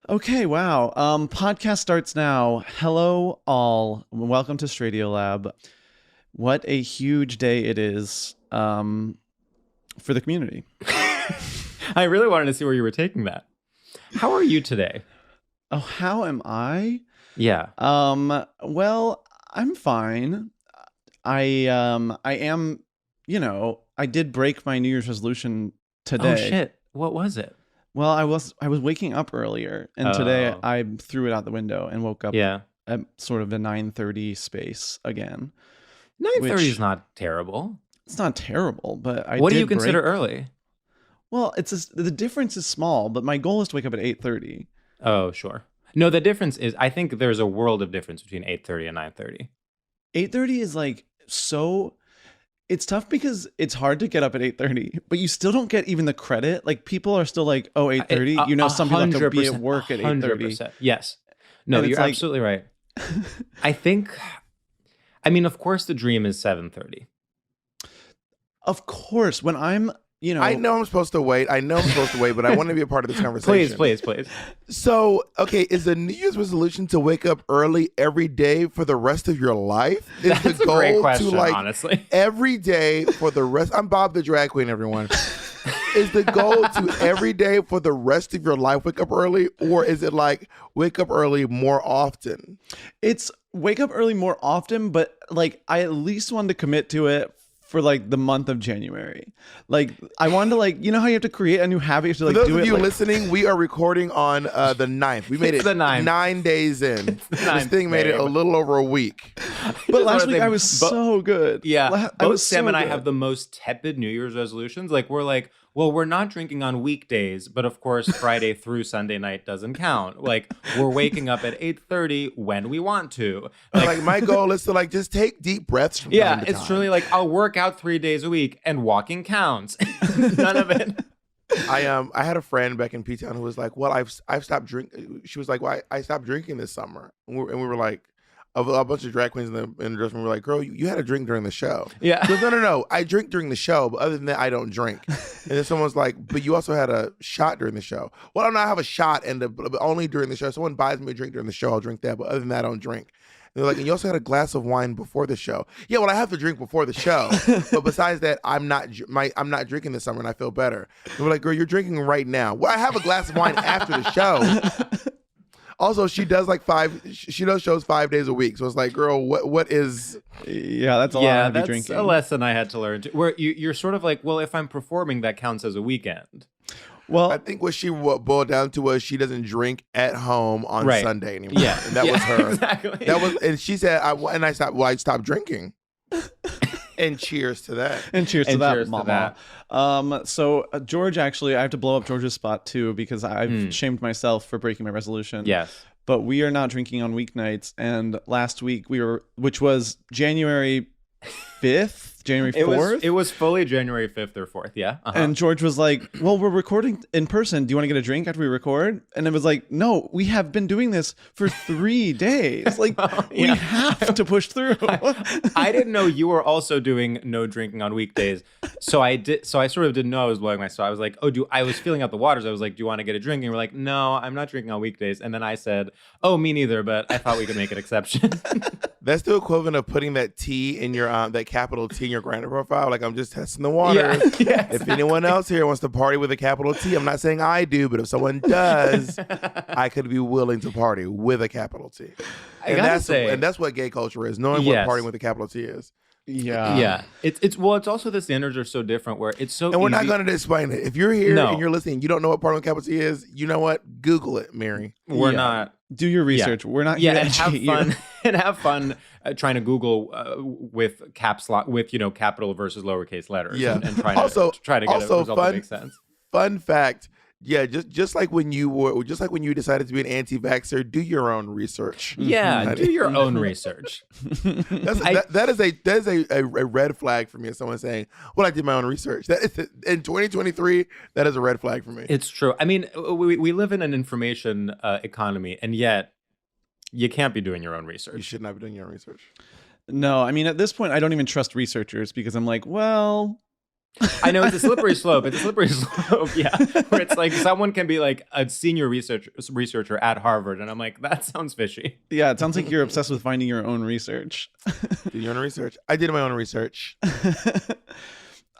Okay, wow. Podcast starts now. Hello, all. Welcome to StraightioLab. What a huge day it is for the community. I really wanted to see where you were taking that. How are you today? Oh, how am I? Yeah. Well, I'm fine. I am, I did break my New Year's resolution today. Oh shit. What was it? Well, I was waking up earlier, and today Oh. I threw it out the window and woke up Yeah. at sort of the 9:30 space again. 9:30 is not terrible. It's not terrible, but What do you consider early? Well, the difference is small, but my goal is to wake up at 8:30. Oh, sure. No, the difference is I think there's a world of difference between 8:30 and 9:30. 8:30 is like it's tough because it's hard to get up at 8:30, but you still don't get even the credit. Like people are still like, "Oh, 8:30." Some people have to be at work at 8:30. 100%. Yes. No, And you're absolutely right. I mean, of course the dream is 7:30. Of course, when I'm, I know I'm supposed to wait, but I want to be a part of this conversation. Please. So, okay, is the New Year's resolution to wake up early every day for the rest of your life? Is That's the a goal great question, to like honestly. every day for the rest? I'm Bob the drag queen, everyone. Is the goal to every day for the rest of your life wake up early, or is it like wake up early more often? It's wake up early more often, but like I at least wanted to commit to it for like the month of January. Like I wanted to like, how you have to create a new habit, you have to like For those do of it. you listening, we are recording on the 9th. We made it the 9th. 9 days in. This 9th, thing made it a babe. little over a week. But last week I was so good. Yeah, I both was Sam so and I good. have the most tepid New Year's resolutions. Like we're like, well, we're not drinking on weekdays, but of course Friday through Sunday night doesn't count. Like we're waking up at 8:30 when we want to. Like my goal is to like just take deep breaths from Yeah, time to it's time. truly like I'll work out 3 days a week and walking counts. None of it. I had a friend back in P-Town who was like, well, I've stopped drinking. She was like, well, I stopped drinking this summer. And we were like, a bunch of drag queens in the dressing room were like, girl, you had a drink during the show. Yeah. She goes, no. I drink during the show, but other than that, I don't drink. And then someone's like, but you also had a shot during the show. Well, I don't have a shot, but only during the show. Someone buys me a drink during the show, I'll drink that. But other than that, I don't drink. And they're like, and you also had a glass of wine before the show. Yeah, well, I have to drink before the show. But besides that, I'm not drinking this summer, and I feel better. And we're like, girl, you're drinking right now. Well, I have a glass of wine after the show. Also, she does shows 5 days a week. So it's like, girl, what is... Yeah, that's a lot of that's drinking. a lesson I had to learn. Where you're sort of like, well, if I'm performing, that counts as a weekend. Well, I think what boiled down to was she doesn't drink at home on Right. Sunday anymore. Yeah, And that was her. Exactly. And she said, I stopped drinking. And cheers to that. and cheers to And that, cheers to mama. So George, actually, I have to blow up George's spot too because I've shamed myself for breaking my resolution. Yes. But we are not drinking on weeknights. And last week which was January 5th, January 4th. It was fully January 5th or 4th. Yeah. Uh-huh. And George was like, well, we're recording in person. Do you want to get a drink after we record? And it was like, no, we have been doing this for 3 days. Like, we have to push through. I didn't know you were also doing no drinking on weekdays. So I sort of didn't know I was blowing my spot. I was like, I was feeling out the waters. I was like, do you want to get a drink? And you were like, no, I'm not drinking on weekdays. And then I said, oh, me neither, but I thought we could make an exception. That's the equivalent of putting that T in your that capital T in your Grindr profile. Like, I'm just testing the waters. Yeah, If anyone else here wants to party with a capital T, I'm not saying I do, but if someone does, I could be willing to party with a capital T. And that's what gay culture is, knowing what Yes. partying with a capital T is. Yeah. It's also the standards are so different where it's so And we're not easy- going to explain it. If you're here No. and you're listening, and you don't know what partying with a capital T is, you know what? Google it, Mary. We're Yeah. not. Do your research. We're not here to and have educate fun you. and have fun trying to Google with caps lock with capital versus lowercase letters. Yeah. and trying Also- to try to get also a result that fun- makes sense. Fun fact, Yeah, just like when you decided to be an anti-vaxxer, do your own research. Yeah, do your own research. That is a red flag for me. As someone saying, "Well, I did my own research." That is in 2023. That is a red flag for me. It's true. I mean, we live in an information economy, and yet you can't be doing your own research. You should not be doing your own research. No, I mean, at this point, I don't even trust researchers because I'm like, well. I know it's a slippery slope. Yeah. Where it's like someone can be like a senior researcher at Harvard, and I'm like, that sounds fishy. Yeah, it sounds like you're obsessed with finding your own research. Do your own research. I did my own research.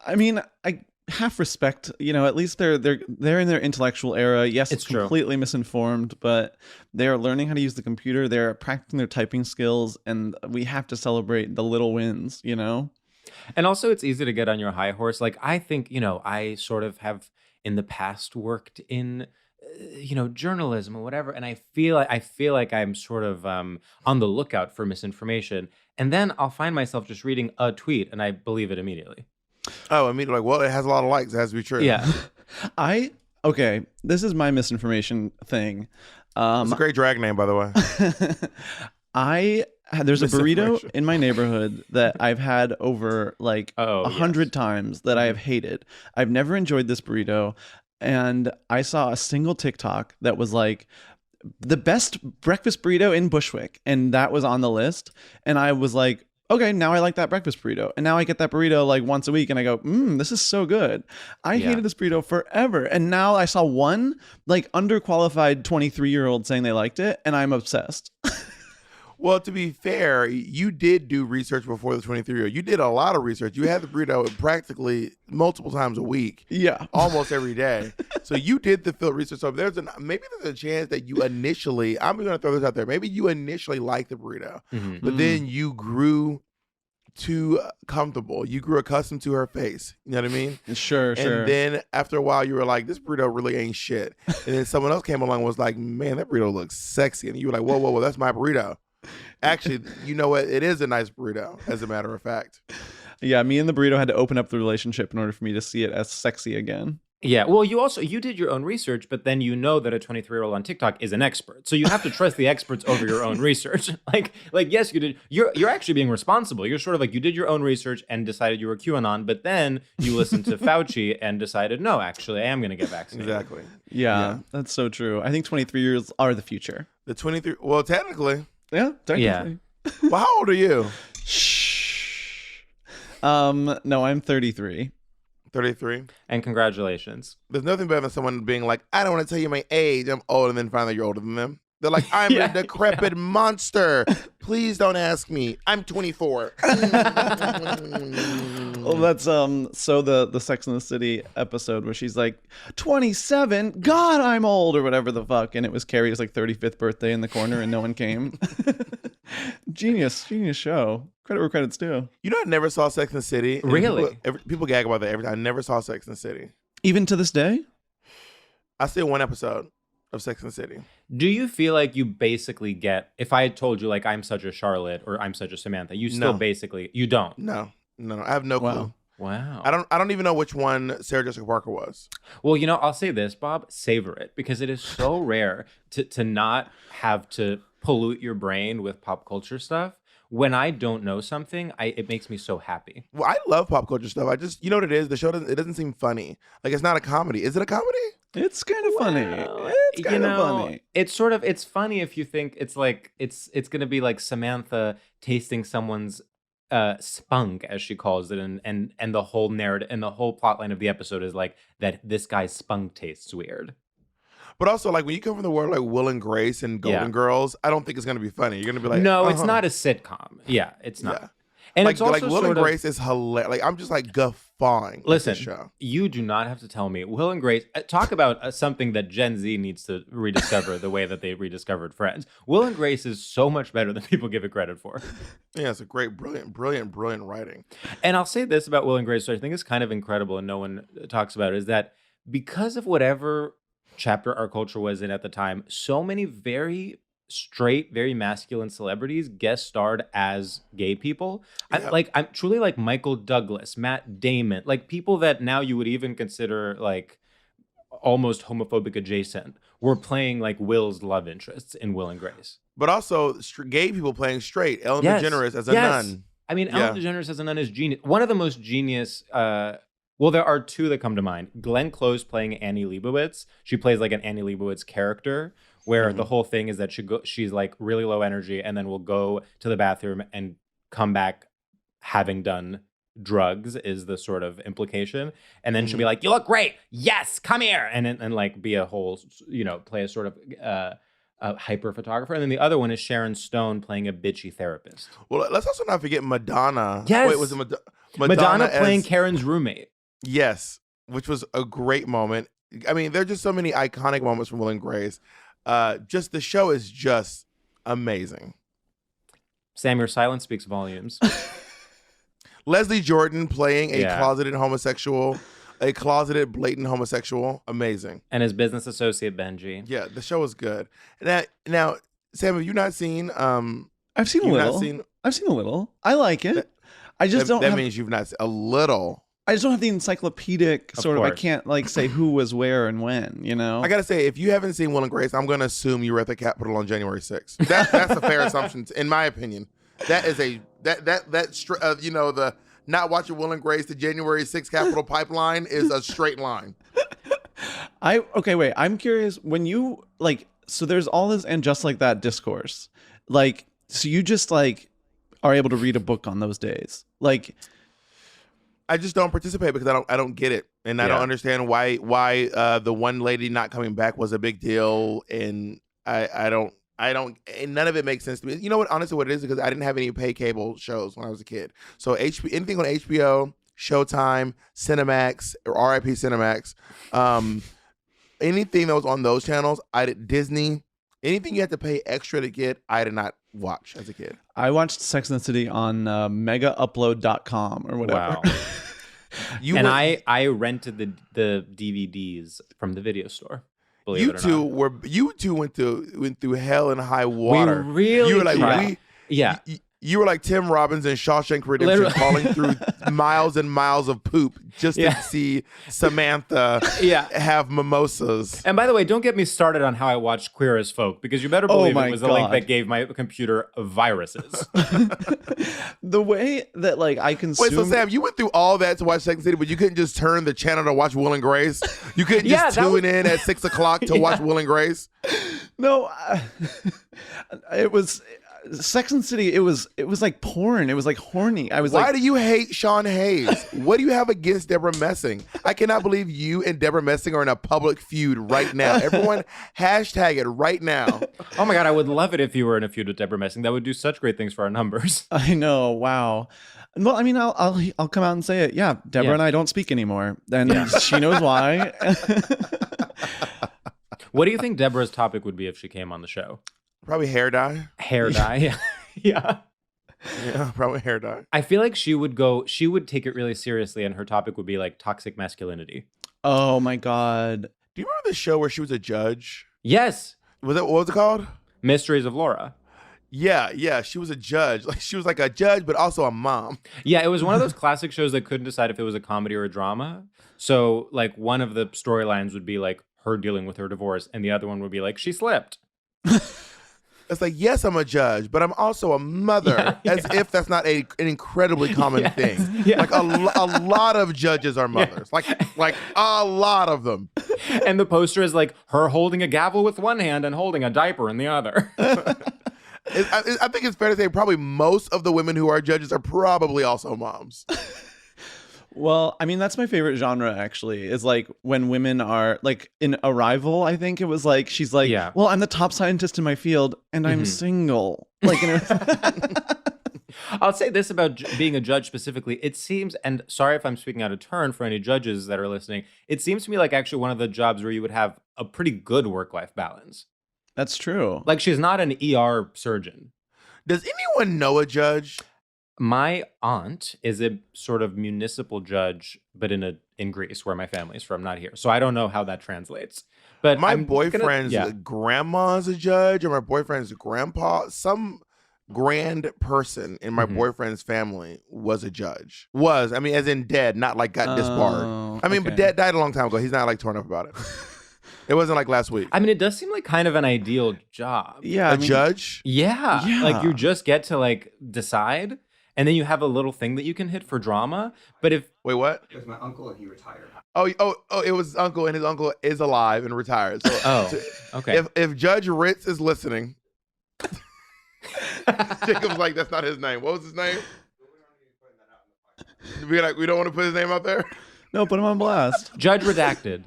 I mean, I half respect, at least they're in their intellectual era. Yes, it's completely misinformed, but they are learning how to use the computer. They're practicing their typing skills, and we have to celebrate the little wins, And also, it's easy to get on your high horse. Like, I think, I sort of have in the past worked in, journalism or whatever. And I feel like I'm sort of on the lookout for misinformation. And then I'll find myself just reading a tweet and I believe it immediately. Oh, immediately. Like, well, it has a lot of likes. It has to be true. Yeah. Okay, this is my misinformation thing. It's a great drag name, by the way. There's a burrito in my neighborhood that I've had over like 100 times that I have hated. I've never enjoyed this burrito. And I saw a single TikTok that was like the best breakfast burrito in Bushwick. And that was on the list. And I was like, okay, now I like that breakfast burrito. And now I get that burrito like once a week and I go, this is so good. I hated this burrito forever. And now I saw one like underqualified 23-year-old saying they liked it. And I'm obsessed. Well, to be fair, you did do research before the 23-year-old. You did a lot of research. You had the burrito practically multiple times a week. Yeah. Almost every day. So you did the field research. So maybe there's a chance that you initially, I'm going to throw this out there, maybe you initially liked the burrito, but then you grew too comfortable. You grew accustomed to her face. You know what I mean? Sure. And then after a while, you were like, this burrito really ain't shit. And then someone else came along and was like, man, that burrito looks sexy. And you were like, whoa, that's my burrito. Actually, you know what? It is a nice burrito, as a matter of fact. Yeah, me and the burrito had to open up the relationship in order for me to see it as sexy again. Yeah, well, you did your own research, but then that a 23-year-old on TikTok is an expert. So you have to trust the experts over your own research. Like yes, you did. You're actually being responsible. You're sort of like you did your own research and decided you were QAnon, but then you listened to Fauci and decided, no, actually, I am going to get vaccinated. Exactly. Yeah, that's so true. I think 23 years are the future. The 23. Well, technically. Yeah, technically. Yeah. Well, how old are you? Shh. No, I'm 33. 33. And congratulations. There's nothing better than someone being like, I don't want to tell you my age. I'm old, and then finally you're older than them. They're like, I'm a decrepit monster. Please don't ask me. I'm 24. Well, that's so the Sex and the City episode where she's like 27. God, I'm old, or whatever the fuck, and it was Carrie's like 35th birthday in the corner, and no one came. Genius show. Credit where credit's due. You know, I never saw Sex and the City. Really? People gag about that every time. I never saw Sex and the City. Even to this day? I see one episode of Sex and the City. Do you feel like you basically get, if I had told you like I'm such a Charlotte or I'm such a Samantha, you still basically, you don't? No, I have no clue. Wow. I don't even know which one Sarah Jessica Parker was. Well, I'll say this, Bob, savor it, because it is so rare to not have to pollute your brain with pop culture stuff. When I don't know something, it makes me so happy. Well, I love pop culture stuff. I just, you know what it is? The show doesn't seem funny. Like, it's not a comedy. Is it a comedy? It's kind of funny. It's kind of funny. It's funny if you think it's like it's going to be like Samantha tasting someone's spunk, as she calls it, and the whole narrative and the whole plot line of the episode is like that this guy's spunk tastes weird. But also, like, when you come from the world like Will and Grace and Golden Girls, I don't think it's going to be funny. You're going to be like, no, it's not a sitcom. Yeah, it's not. Yeah. And like, it's also like Will and Grace is hilarious. Like, I'm just like guffawing. Listen, at this show. You do not have to tell me. Will and Grace, talk about something that Gen Z needs to rediscover the way that they rediscovered Friends. Will and Grace is so much better than people give it credit for. Yeah, it's a great, brilliant writing. And I'll say this about Will and Grace, which I think is kind of incredible and no one talks about, is that because of whatever chapter our culture was in at the time, so many very straight, very masculine celebrities guest starred as gay people. Yeah. I'm truly like Michael Douglas, Matt Damon, like people that now you would even consider like almost homophobic adjacent were playing like Will's love interests in Will and Grace. But also gay people playing straight. Ellen DeGeneres as a nun. I mean, Ellen DeGeneres as a nun is genius. One of the most genius. Well, there are two that come to mind. Glenn Close playing Annie Leibovitz. She plays like an Annie Leibovitz character, where the whole thing is that she's like really low energy, and then will go to the bathroom and come back having done drugs, is the sort of implication. And then she'll be like, "You look great. Yes, come here," and like be a whole, play a sort of a hyper photographer. And then the other one is Sharon Stone playing a bitchy therapist. Well, let's also not forget Madonna. Yes. Wait, was it Madonna playing Karen's roommate? Yes, which was a great moment. I mean, there are just so many iconic moments from Will and Grace. Just the show is just amazing. Sam, your silence speaks volumes. Leslie Jordan playing a closeted homosexual, a closeted blatant homosexual. Amazing. And his business associate, Benji. Yeah, the show is good. Now, Sam, have you not seen... I've seen a little. I've seen a little. I like it. I just don't That means you've not seen a little. I just don't have the encyclopedic sort of, I can't like say who was where and when, I gotta say, if you haven't seen Will and Grace, I'm gonna assume you were at the Capitol on January 6th. That's a fair assumption, in my opinion. That is the not watching Will and Grace, the January 6th Capitol pipeline is a straight line. Wait, I'm curious, when you so there's all this and just like that discourse, so you just are able to read a book on those days, I just don't participate because I don't get it, and I don't understand why the one lady not coming back was a big deal, and I don't, and none of it makes sense to me. You know what? Honestly, what it is because I didn't have any pay cable shows when I was a kid, so anything on HBO, Showtime, Cinemax, or RIP Cinemax, anything that was on those channels, Disney, anything you had to pay extra to get, I did not watch as a kid. I watched Sex and the City on megaupload.com or whatever. Wow. I rented the DVDs from the video store. You two went through hell and high water. We really you were like you were like Tim Robbins in Shawshank Redemption, falling through miles and miles of poop just to see Samantha have mimosas. And by the way, don't get me started on how I watched Queer as Folk, because you better believe it was the link that gave my computer viruses. The way that I consumed... Wait, so Sam, you went through all that to watch Sex and the City, but you couldn't just turn the channel to watch Will and Grace? You couldn't just tune in at 6 o'clock to watch Will and Grace? No, it was... Sex and the City, it was like porn. It was like horny. Why do you hate Sean Hayes? What do you have against Deborah Messing? I cannot believe you and Deborah Messing are in a public feud right now. Everyone hashtag it right now. Oh my God, I would love it if you were in a feud with Deborah Messing. That would do such great things for our numbers. I know. Wow. Well, I mean, I'll come out and say it. Yeah, Deborah and I don't speak anymore, and she knows why. What do you think Deborah's topic would be if she came on the show? Probably hair dye. Hair dye, yeah. Yeah, probably hair dye. I feel like she would take it really seriously, and her topic would be like toxic masculinity. Oh my God. Do you remember the show where she was a judge? Yes. What was it called? Mysteries of Laura. Yeah. She was a judge. She was like a judge, but also a mom. Yeah, it was one of those classic shows that couldn't decide if it was a comedy or a drama. So one of the storylines would be like her dealing with her divorce, and the other one would be like she slipped. It's like, yes, I'm a judge, but I'm also a mother, as if that's not an incredibly common thing. Yeah. Like a lot of judges are mothers, like a lot of them. And the poster is like her holding a gavel with one hand and holding a diaper in the other. I think it's fair to say probably most of the women who are judges are probably also moms. Well, I mean, that's my favorite genre, actually, is when women are in Arrival. I think it was she's like, well, I'm the top scientist in my field and I'm single. I'll say this about being a judge specifically. It seems, and sorry if I'm speaking out of turn for any judges that are listening, it seems to me like actually one of the jobs where you would have a pretty good work-life balance. That's true. She's not an ER surgeon. Does anyone know a judge? My aunt is a sort of municipal judge, but in Greece, where my family's from, not here. So I don't know how that translates. But my boyfriend's grandma's a judge, or my boyfriend's grandpa. grand person in my boyfriend's family was a judge. I mean, as in dead, not like got disbarred. I mean, but died a long time ago. He's not like torn up about it. It wasn't like last week. I mean, it does seem like kind of an ideal job. Yeah. Judge? Yeah. Like you just get to like decide, and then you have a little thing that you can hit for drama. But if wait, what? It was my uncle and he retired. Oh! It was his uncle, and his uncle is alive and retired. So, okay. If Judge Ritz is listening, Jacob's like, that's not his name. What was his name? We don't want to put his name out there. No, put him on blast. Judge redacted.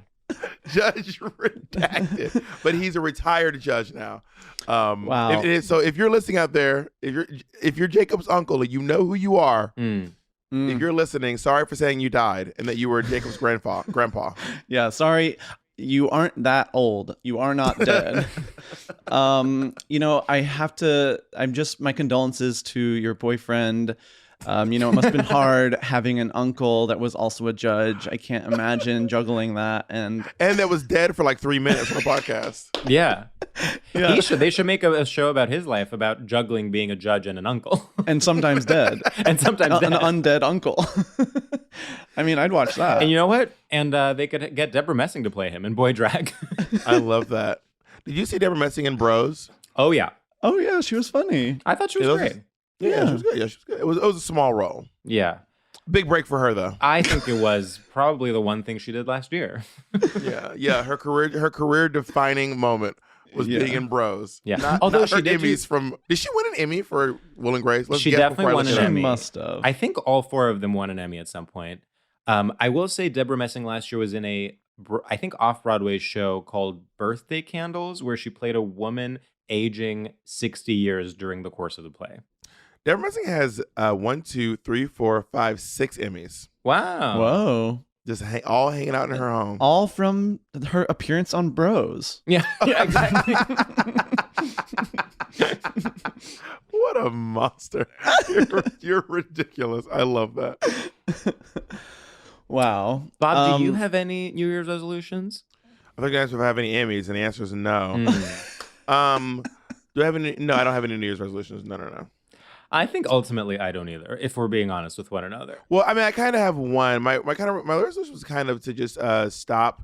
Judge redacted, but he's a retired judge now. Wow. So if you're listening out there, if you're Jacob's uncle and you know who you are, if you're listening, sorry for saying you died and that you were Jacob's grandpa. Yeah, sorry. You aren't that old. You are not dead. My condolences to your boyfriend. It must have been hard having an uncle that was also a judge. I can't imagine juggling that. And that was dead for like 3 minutes on the podcast. Yeah. They should make a show about his life, about juggling being a judge and an uncle. And sometimes dead. And sometimes dead. An undead uncle. I mean, I'd watch that. And you know what? And they could get Deborah Messing to play him in Boy Drag. I love that. Did you see Deborah Messing in Bros? Oh, yeah. Oh, yeah. She was funny. I thought she was great. Yeah, she was good. Yeah, she was good. It was a small role. Yeah. Big break for her, though. I think it was probably the one thing she did last year. Yeah. Her career defining moment was being in Bros. Yeah. Although she did Emmys did she win an Emmy for Will and Grace? She definitely won an Emmy. She must have. I think all 4 of them won an Emmy at some point. I will say Deborah Messing last year was in I think off-Broadway show called Birthday Candles, where she played a woman aging 60 years during the course of the play. Deborah Messing has 1, 2, 3, 4, 5, 6 Emmys. Wow. Whoa. Just all hanging out in her home. All from her appearance on Bros. Yeah, exactly. What a monster. You're ridiculous. I love that. Wow. Bob, do you have any New Year's resolutions? I think you asked if I have any Emmys, and the answer is no. Do I have any? No, I don't have any New Year's resolutions. No. I think ultimately I don't either, if we're being honest with one another. Well, I mean, I kind of have one. My resolution was kind of to just stop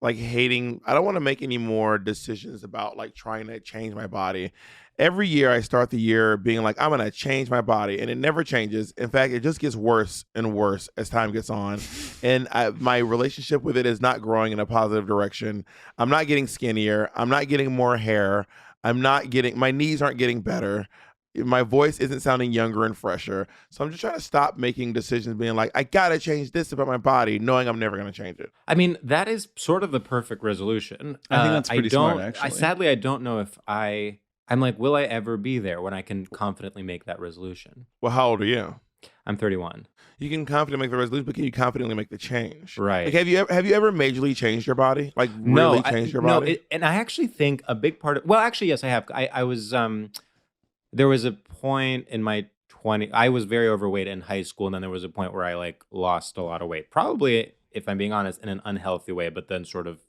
like hating. I don't want to make any more decisions about like trying to change my body. Every year I start the year being like, I'm going to change my body, and it never changes. In fact, it just gets worse and worse as time gets on. And my relationship with it is not growing in a positive direction. I'm not getting skinnier. I'm not getting more hair. My knees aren't getting better. My voice isn't sounding younger and fresher. So I'm just trying to stop making decisions being like, I got to change this about my body, knowing I'm never going to change it. I mean, that is sort of the perfect resolution. I think that's pretty smart, actually. Sadly, I don't know if I'm like, will I ever be there when I can confidently make that resolution? Well, how old are you? I'm 31. You can confidently make the resolution, but can you confidently make the change? Right. Like, have you ever majorly changed your body? Like, really changed your body? No, and I actually think a big part of, well, actually, yes, I have. I was, there was a point in my 20s, I was very overweight in high school, and then there was a point where I like lost a lot of weight. Probably, if I'm being honest, in an unhealthy way, but then sort of,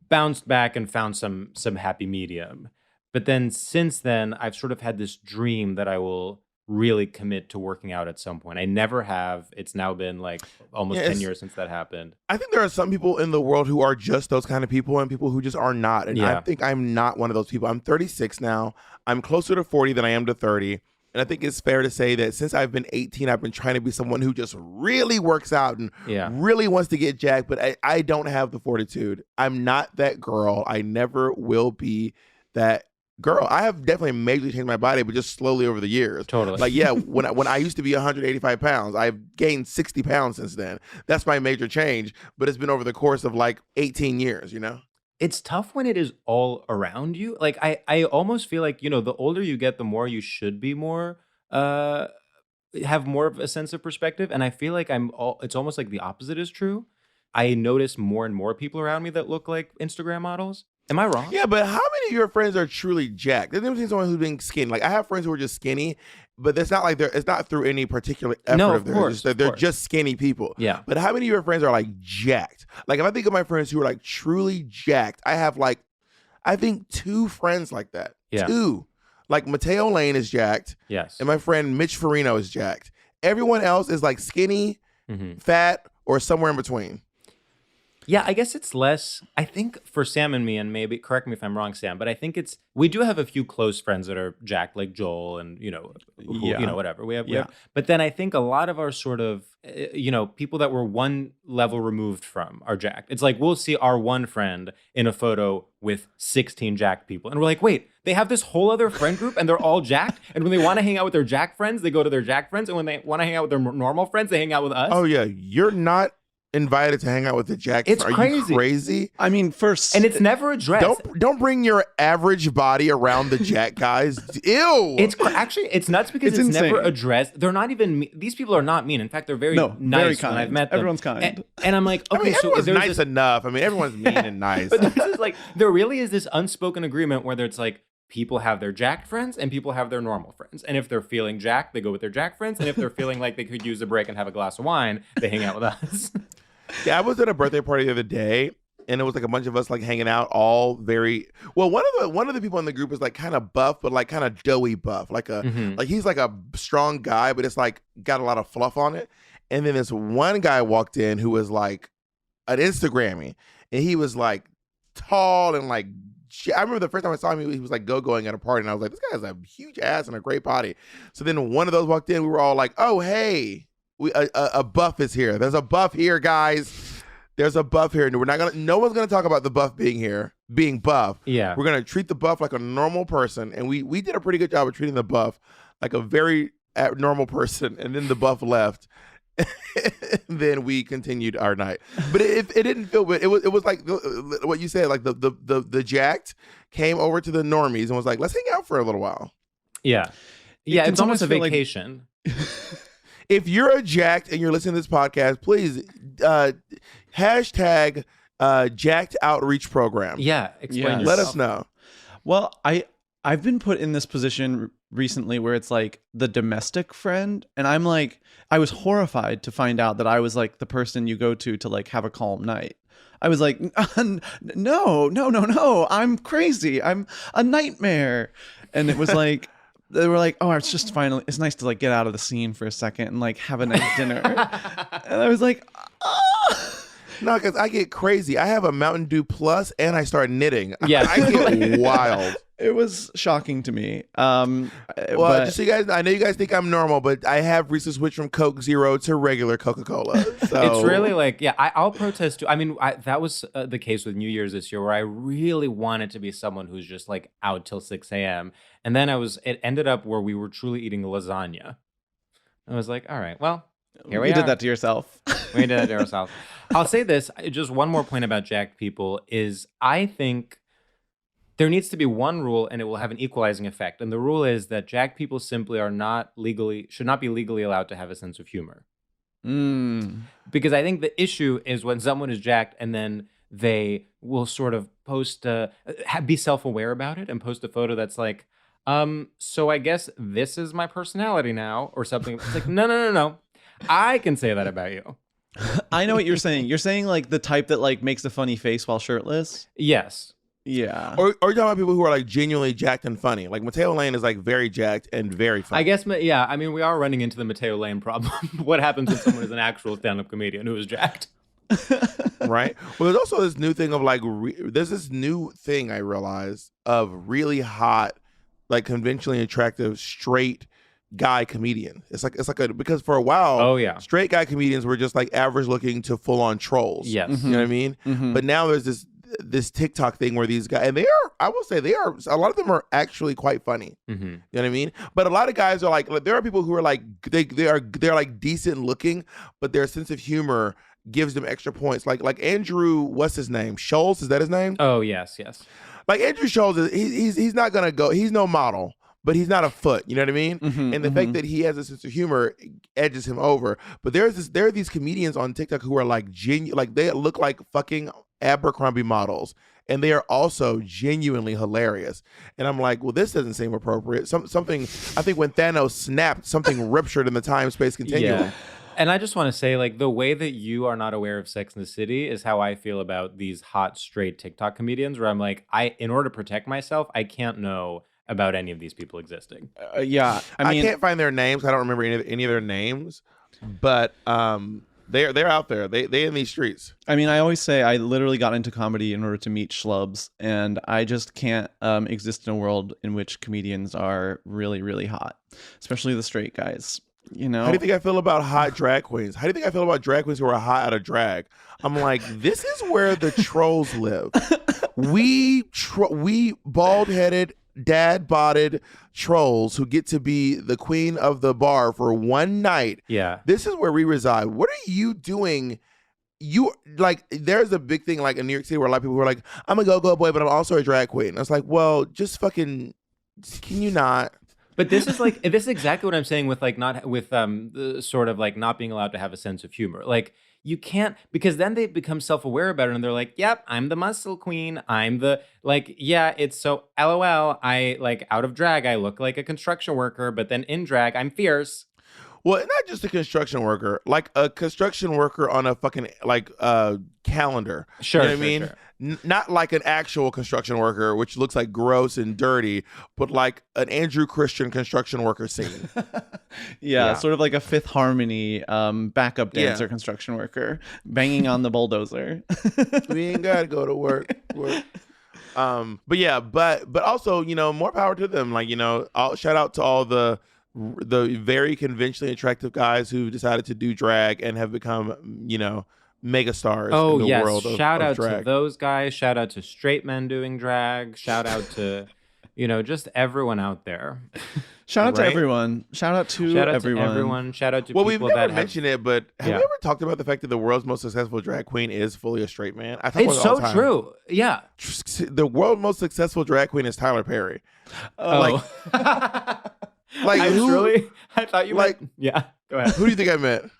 bounced back and found some happy medium. But then since then, I've sort of had this dream that I will really commit to working out at some point. I never have. It's now been like almost 10 years since that happened. I think there are some people in the world who are just those kind of people and people who just are not. And I think I'm not one of those people. I'm 36 now. I'm closer to 40 than I am to 30. And I think it's fair to say that since I've been 18, I've been trying to be someone who just really works out and really wants to get jacked. But I don't have the fortitude. I'm not that girl. I never will be that girl. I have definitely majorly changed my body, but just slowly over the years. Totally. Like, yeah, when I used to be 185 pounds, I've gained 60 pounds since then. That's my major change. But it's been over the course of like 18 years, you know? It's tough when it is all around you. Like I almost feel like, the older you get, the more you should be more, have more of a sense of perspective. And I feel like it's almost like the opposite is true. I notice more and more people around me that look like Instagram models. Am I wrong? Yeah, but how many of your friends are truly jacked? There's never seen someone who's being skinny. Like, I have friends who are just skinny, but it's not like it's not through any particular effort of theirs. They're just skinny people. Yeah. But how many of your friends are like jacked? Like, if I think of my friends who are like truly jacked, I have like, I think 2 friends like that. Yeah. 2. Like Mateo Lane is jacked. Yes. And my friend Mitch Farino is jacked. Everyone else is like skinny, fat, or somewhere in between. Yeah, I guess it's less, I think for Sam and me, and maybe, correct me if I'm wrong, Sam, but I think we do have a few close friends that are jacked, like Joel and, whatever. We have, but then I think a lot of our sort of, people that we're one level removed from are jacked. It's like, we'll see our one friend in a photo with 16 jacked people. And we're like, wait, they have this whole other friend group and they're all jacked. And when they want to hang out with their jacked friends, they go to their jacked friends. And when they want to hang out with their normal friends, they hang out with us. Oh, yeah. You're not invited to hang out with the jack. It's Are crazy. You crazy? I mean, first, and it's never addressed. Don't bring your average body around the jack guys. Ew. Actually it's nuts because it's never addressed. They're not even these people are not mean. In fact, they're very nice very kind. when I've met them. Everyone's kind. And I'm like, okay, so everyone's nice enough. I mean, everyone's mean and nice. But this is like there really is this unspoken agreement where it's like people have their jacked friends and people have their normal friends. And if they're feeling jacked, they go with their jacked friends. And if they're feeling like they could use a break and have a glass of wine, they hang out with us. Yeah, I was at a birthday party the other day, and it was like a bunch of us like hanging out, all very well. One of the people in the group was like kind of buff, but like kind of doughy buff, like like he's like a strong guy, but it's like got a lot of fluff on it. And then this one guy walked in who was like an Instagrammy, and he was like tall and like. I remember the first time I saw him, he was like go-going at a party, and I was like, this guy has a huge ass and a great body. So then one of those walked in, we were all like, oh hey. A buff is here. There's a buff here, guys. There's a buff here. No one's gonna talk about the buff being buff. Yeah. We're gonna treat the buff like a normal person. And we did a pretty good job of treating the buff like a very normal person. And then the buff left. Then we continued our night. But it didn't feel good. It was like what you said, like the jacked came over to the normies and was like, let's hang out for a little while. Yeah. Yeah, it's almost a vacation. If you're a jacked and you're listening to this podcast, please hashtag jacked outreach program. Yeah, explain yourself. Let us know. Well, I've been put in this position recently where it's like the domestic friend, and I'm like, I was horrified to find out that I was like the person you go to like have a calm night. I was like, no, I'm crazy. I'm a nightmare. And it was like, they were like, oh, it's nice to like get out of the scene for a second and like have a nice dinner. And I was like, oh. No, because I get crazy. I have a Mountain Dew Plus and I start knitting. Yeah, I get wild. It was shocking to me. Just so you guys, I know you guys think I'm normal, but I have recently switched from Coke Zero to regular Coca-Cola. So. It's really like, yeah, I'll protest too. I mean, that was the case with New Year's this year, where I really wanted to be someone who's just like out till 6 a.m. And then it ended up where we were truly eating lasagna. I was like, all right, well, here we are. You did that to yourself. We did that to ourselves. I'll say this, just one more point about jacked people is I think there needs to be one rule and it will have an equalizing effect. And the rule is that jacked people simply should not be legally allowed to have a sense of humor. Because I think the issue is when someone is jacked and then they will sort of post, be self-aware about it and post a photo that's like, so I guess this is my personality now or something. It's like, no. I can say that about you. I know what you're saying. You're saying like the type that like makes a funny face while shirtless? Yes. Yeah. Or you're talking about people who are like genuinely jacked and funny. Like Mateo Lane is like very jacked and very funny. I guess, yeah. I mean, we are running into the Mateo Lane problem. What happens when someone is an actual stand-up comedian who is jacked? Right? Well, there's also this new thing of like, there's this new thing I realized of really hot, like conventionally attractive, straight guy comedian. It's like because for a while, straight guy comedians were just like average looking to full on trolls. Yes. You know what I mean? But now there's this TikTok thing where these guys, and I will say a lot of them are actually quite funny. You know what I mean? But a lot of guys are like there are people who are like they're like decent looking, but their sense of humor gives them extra points. Like Andrew, what's his name? Schultz, is that his name? Oh yes. Like Andrew Schultz, he's not gonna go. He's no model. But he's not a foot, you know what I mean? And the fact that he has a sense of humor edges him over. But there are these comedians on TikTok who are like like they look like fucking Abercrombie models, and they are also genuinely hilarious. And I'm like, well, this doesn't seem appropriate. Something I think when Thanos snapped, something ruptured in the time-space continuum. Yeah. And I just want to say, like, the way that you are not aware of Sex and the City is how I feel about these hot, straight TikTok comedians, where I'm like, in order to protect myself, I can't know about any of these people existing. Yeah, I mean, I can't find their names. I don't remember any of their names, but they're out there. They in these streets. I mean, I always say I literally got into comedy in order to meet schlubs, and I just can't exist in a world in which comedians are really, really hot, especially the straight guys. You know, how do you think I feel about hot drag queens? How do you think I feel about drag queens who are hot out of drag? I'm like, this is where the trolls live. We bald-headed, dad-botted trolls who get to be the queen of the bar for one night. Yeah. This is where we reside. What are you doing? You like, there's a big thing like in New York City where a lot of people are like, I'm a go-go boy, but I'm also a drag queen. And it's like, well, just fucking, can you not? But this is exactly what I'm saying with like the sort of like not being allowed to have a sense of humor. Like, you can't, because then they become self-aware about it and they're like, yep, I'm the muscle queen. I'm the, like, yeah, it's so LOL. I like out of drag, I look like a construction worker, but then in drag, I'm fierce. Well, not just a construction worker, like a construction worker on a fucking like calendar. Sure, you know what I mean? Sure. Not like an actual construction worker, which looks like gross and dirty, but like an Andrew Christian construction worker scene. Yeah, sort of like a Fifth Harmony backup dancer construction worker banging on the bulldozer. We ain't gotta go to work. But yeah, but also, you know, more power to them. Like, you know, shout out to all the very conventionally attractive guys who decided to do drag and have become, you know, mega stars in the world of shout out drag. to those guys. Shout out to straight men doing drag. Shout out to, you know, just everyone out there. Shout out to everyone. Shout out to everyone. Shout out to people we've never mentioned it, but have we ever talked about the fact that the world's most successful drag queen is fully a straight man? I talk it's about it all so the time. true. Yeah. The world's most successful drag queen is Tyler Perry. Oh. Like I thought you meant, yeah, go ahead. Who do you think I meant?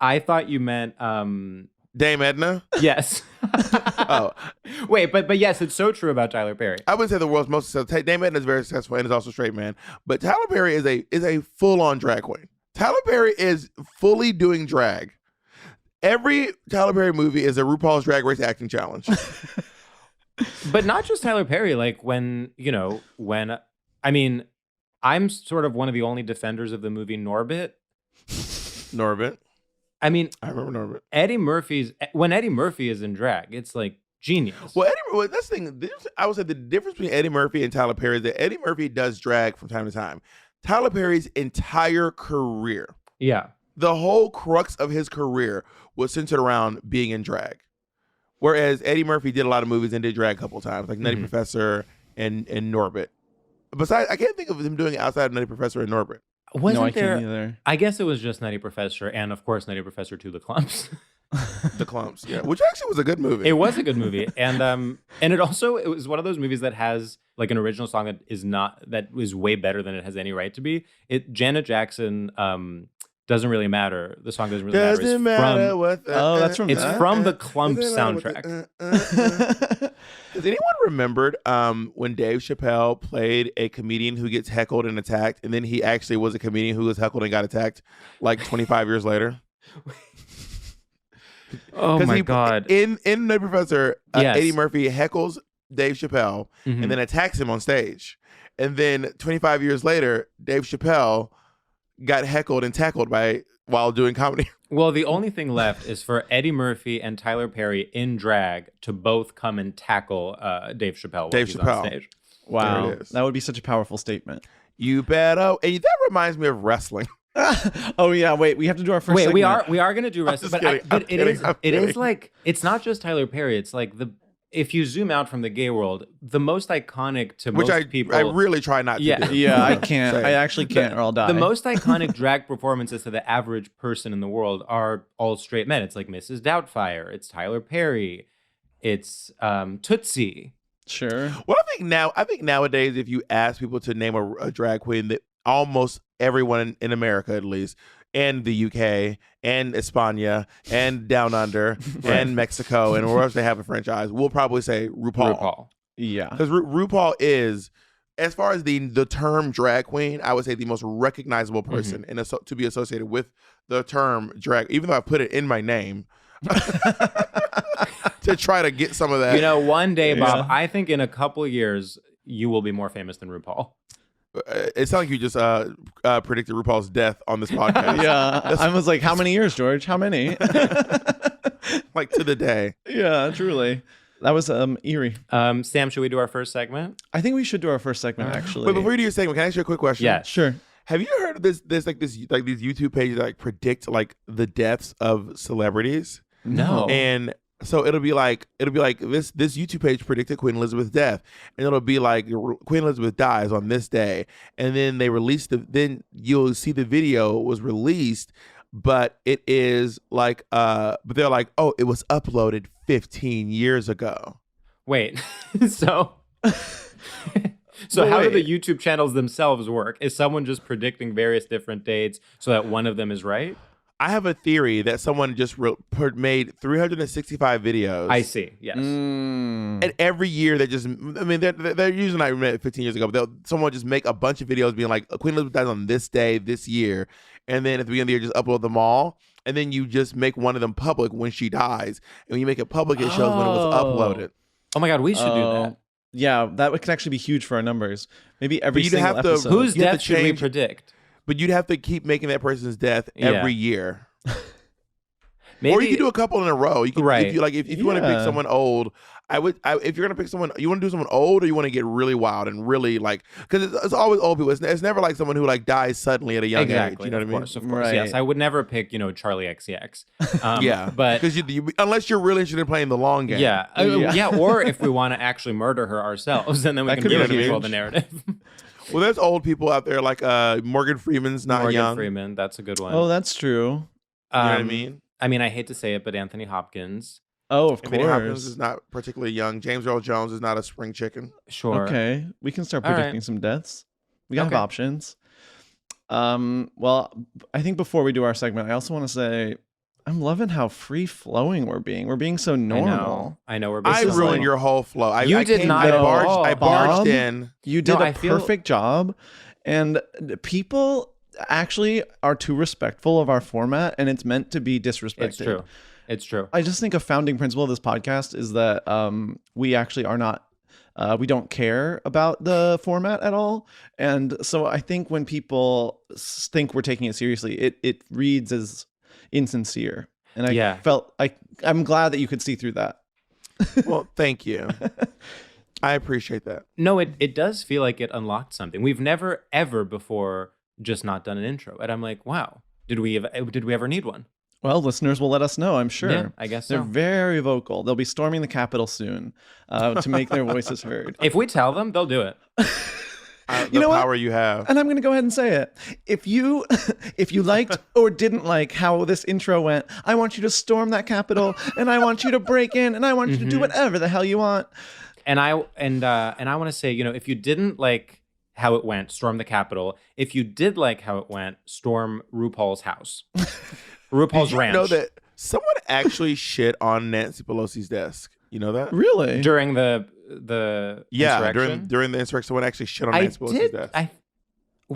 I thought you meant Dame Edna? Yes. Oh. Wait, but yes, it's so true about Tyler Perry. I wouldn't say the world's most successful. Dame Edna is very successful and is also a straight man. But Tyler Perry is a full-on drag queen. Tyler Perry is fully doing drag. Every Tyler Perry movie is a RuPaul's Drag Race acting challenge. But not just Tyler Perry. Like I mean, I'm sort of one of the only defenders of the movie Norbit. Norbit. I mean, I remember Norbit. When Eddie Murphy is in drag, it's like genius. Well, that's the thing. I would say the difference between Eddie Murphy and Tyler Perry is that Eddie Murphy does drag from time to time. Tyler Perry's entire career, the whole crux of his career was centered around being in drag. Whereas Eddie Murphy did a lot of movies and did drag a couple of times, like Nutty Professor and Norbit. Besides, I can't think of him doing it outside of Nutty Professor and Norbit. I can't either. I guess it was just Nutty Professor and, of course, Nutty Professor to the Clumps. The Clumps, yeah, which actually was a good movie. It was a good movie, and it was one of those movies that has like an original song that is way better than it has any right to be. Janet Jackson, Doesn't Really Matter. The song Doesn't Really Matter. That's from from the Clumps soundtrack. Has anyone remembered when Dave Chappelle played a comedian who gets heckled and attacked, and then he actually was a comedian who was heckled and got attacked like 25 years later? Oh my God. In The Professor, Eddie Murphy heckles Dave Chappelle and then attacks him on stage. And then 25 years later, Dave Chappelle got heckled and tackled while doing comedy. Well, the only thing left is for Eddie Murphy and Tyler Perry in drag to both come and tackle Dave Chappelle while he's on stage. Wow. That would be such a powerful statement. You better. And that reminds me of wrestling. Oh yeah, wait, we have to do our first segment. we are going to do wrestling, but it is like, it's not just Tyler Perry. It's like if you zoom out from the gay world, the most iconic to most people. I really try not to do. Yeah, I can't. I actually can't or I'll die. The most iconic drag performances to the average person in the world are all straight men. It's like Mrs. Doubtfire. It's Tyler Perry. It's Tootsie. Sure. Well, I think nowadays, if you ask people to name a drag queen, that almost everyone in America, at least, and the UK, and España, and Down Under, and Mexico, and wherever they have a franchise, will probably say RuPaul. Yeah. Because RuPaul is, as far as the term drag queen, I would say the most recognizable person to be associated with the term drag, even though I put it in my name. To try to get some of that. One day, Bob, I think in a couple of years, you will be more famous than RuPaul. It sounds like you just predicted RuPaul's death on this podcast. Yeah. I was like, how many years, George? How many? Like to the day. Yeah, truly. That was eerie. Sam, should we do our first segment? I think we should do our first segment, actually. Wait, before you do your segment, can I ask you a quick question? Yeah, sure. Have you heard of this? There's like these YouTube pages that like predict like the deaths of celebrities. No. And so it'll be like this YouTube page predicted Queen Elizabeth's death, and it'll be like Queen Elizabeth dies on this day, and then they release then you'll see the video was released, but it is like but they're like, oh, it was uploaded 15 years ago. Wait, so how do the YouTube channels themselves work? Is someone just predicting various different dates so that one of them is right? I have a theory that someone just made 365 videos. I see. Yes. And every year they're usually not made 15 years ago, but someone just make a bunch of videos being like, Queen Elizabeth dies on this day, this year. And then at the beginning of the year, just upload them all. And then you just make one of them public when she dies. And when you make it public, it shows when it was uploaded. Oh my God, we should do that. Yeah, that could actually be huge for our numbers. Maybe every single episode. Whose death should we predict? But you'd have to keep making that person's death every year. Maybe, or you could do a couple in a row. You could, right. If you want to pick someone old, if you're gonna pick someone, you want to do someone old, or you want to get really wild and really like, because it's always old people. It's never like someone who like dies suddenly at a young age. You know what I mean? Of course. Right. Yes, I would never pick Charlie XCX. Yeah, but because unless you're really interested in playing the long game. Yeah, yeah. Or if we want to actually murder her ourselves, and then we can really control the narrative. Well, there's old people out there like Morgan Freeman's not young. Morgan Freeman, that's a good one. Oh, that's true. You know what I mean? I hate to say it, but Anthony Hopkins. Oh, of Anthony course. Hopkins is not particularly young. James Earl Jones is not a spring chicken. Sure. Okay, we can start predicting some deaths. We have options. Well, I think before we do our segment, I also want to say I'm loving how free flowing we're being. We're being so normal. I know. I ruined your whole flow. I barged Bob, in. You did a perfect job, and people actually are too respectful of our format, and it's meant to be disrespected. It's true. I just think a founding principle of this podcast is that we actually are not. We don't care about the format at all, and so I think when people think we're taking it seriously, it reads as insincere, and I'm glad that you could see through that. Well, thank you. I appreciate that. No, it does feel like it unlocked something. We've never ever before just not done an intro, and I'm like, wow, did we ever need one? Well, listeners will let us know, I'm sure. Yeah, I guess they're very vocal. They'll be storming the Capitol soon to make their voices heard. If we tell them, they'll do it. The power you have. And I'm going to go ahead and say it. If you liked or didn't like how this intro went, I want you to storm that Capitol, and I want you to break in, and I want you to do whatever the hell you want. And I want to say, if you didn't like how it went, storm the Capitol. If you did like how it went, storm RuPaul's house. RuPaul's ranch. You know that someone actually shit on Nancy Pelosi's desk. You know that? Really? During the insurrection? during the insurrection, someone actually shit on Nancy Pelosi's desk. I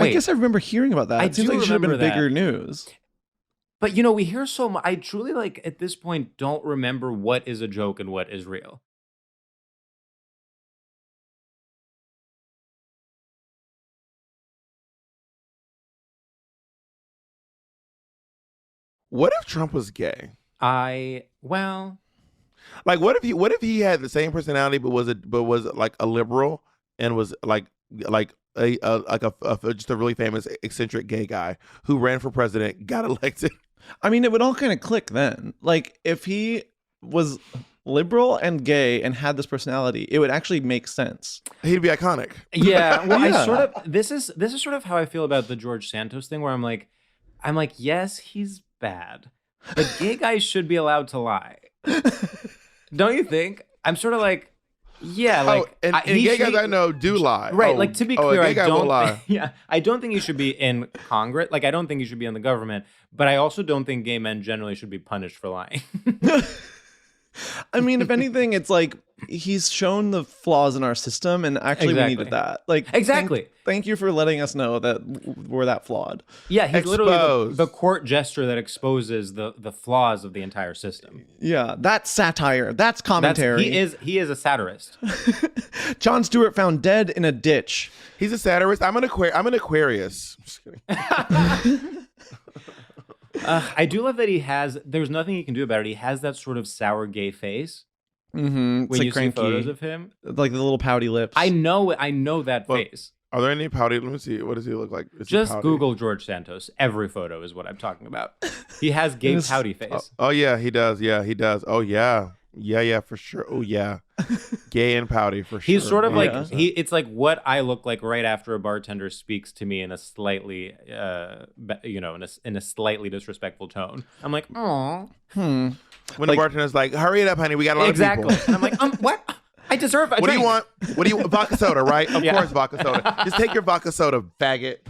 guess I remember hearing about that. It seems like it should have been bigger news. But we hear so much. I truly at this point don't remember what is a joke and what is real. What if Trump was gay? Like what if he had the same personality but was like a liberal and was like just a really famous eccentric gay guy who ran for president, got elected? I mean, it would all kind of click then. Like if he was liberal and gay and had this personality, it would actually make sense. He'd be iconic. Yeah. Well, yeah. This is sort of how I feel about the George Santos thing, where I'm like, yes, he's bad, but gay guys should be allowed to lie. Don't you think? I'm sort of like, yeah, gay guys I know do lie. Right, to be clear, I don't lie. Yeah, I don't think he should be in Congress. I don't think he should be in the government, but I also don't think gay men generally should be punished for lying. I mean, if anything, it's like he's shown the flaws in our system, and actually we needed that. Like, exactly. Thank you for letting us know that we're that flawed. Yeah, he's literally the court gesture that exposes the flaws of the entire system. Yeah, that's satire. That's commentary. He is a satirist. Jon Stewart found dead in a ditch. He's a satirist. I'm an Aquarius. I'm just kidding. I do love that there's nothing he can do about it. He has that sort of sour gay face. Mm-hmm. When you see photos of him. Like the little pouty lips. I know that face. Are there any pouty? Let me see. What does he look like? Just Google George Santos. Every photo is what I'm talking about. He has gay pouty face. Oh yeah, he does. Yeah, he does. Oh yeah. Yeah, for sure. Oh yeah. Gay and pouty for sure. He's sort of like it's like what I look like right after a bartender speaks to me in a slightly in a slightly disrespectful tone. I'm like, "Oh." When the bartender's like, "Hurry it up, honey. We got a lot of people." And I'm like, "What? I deserve a drink. Do you want? What do you want? Vodka soda, right? Of course, vodka soda. Just take your vodka soda, faggot.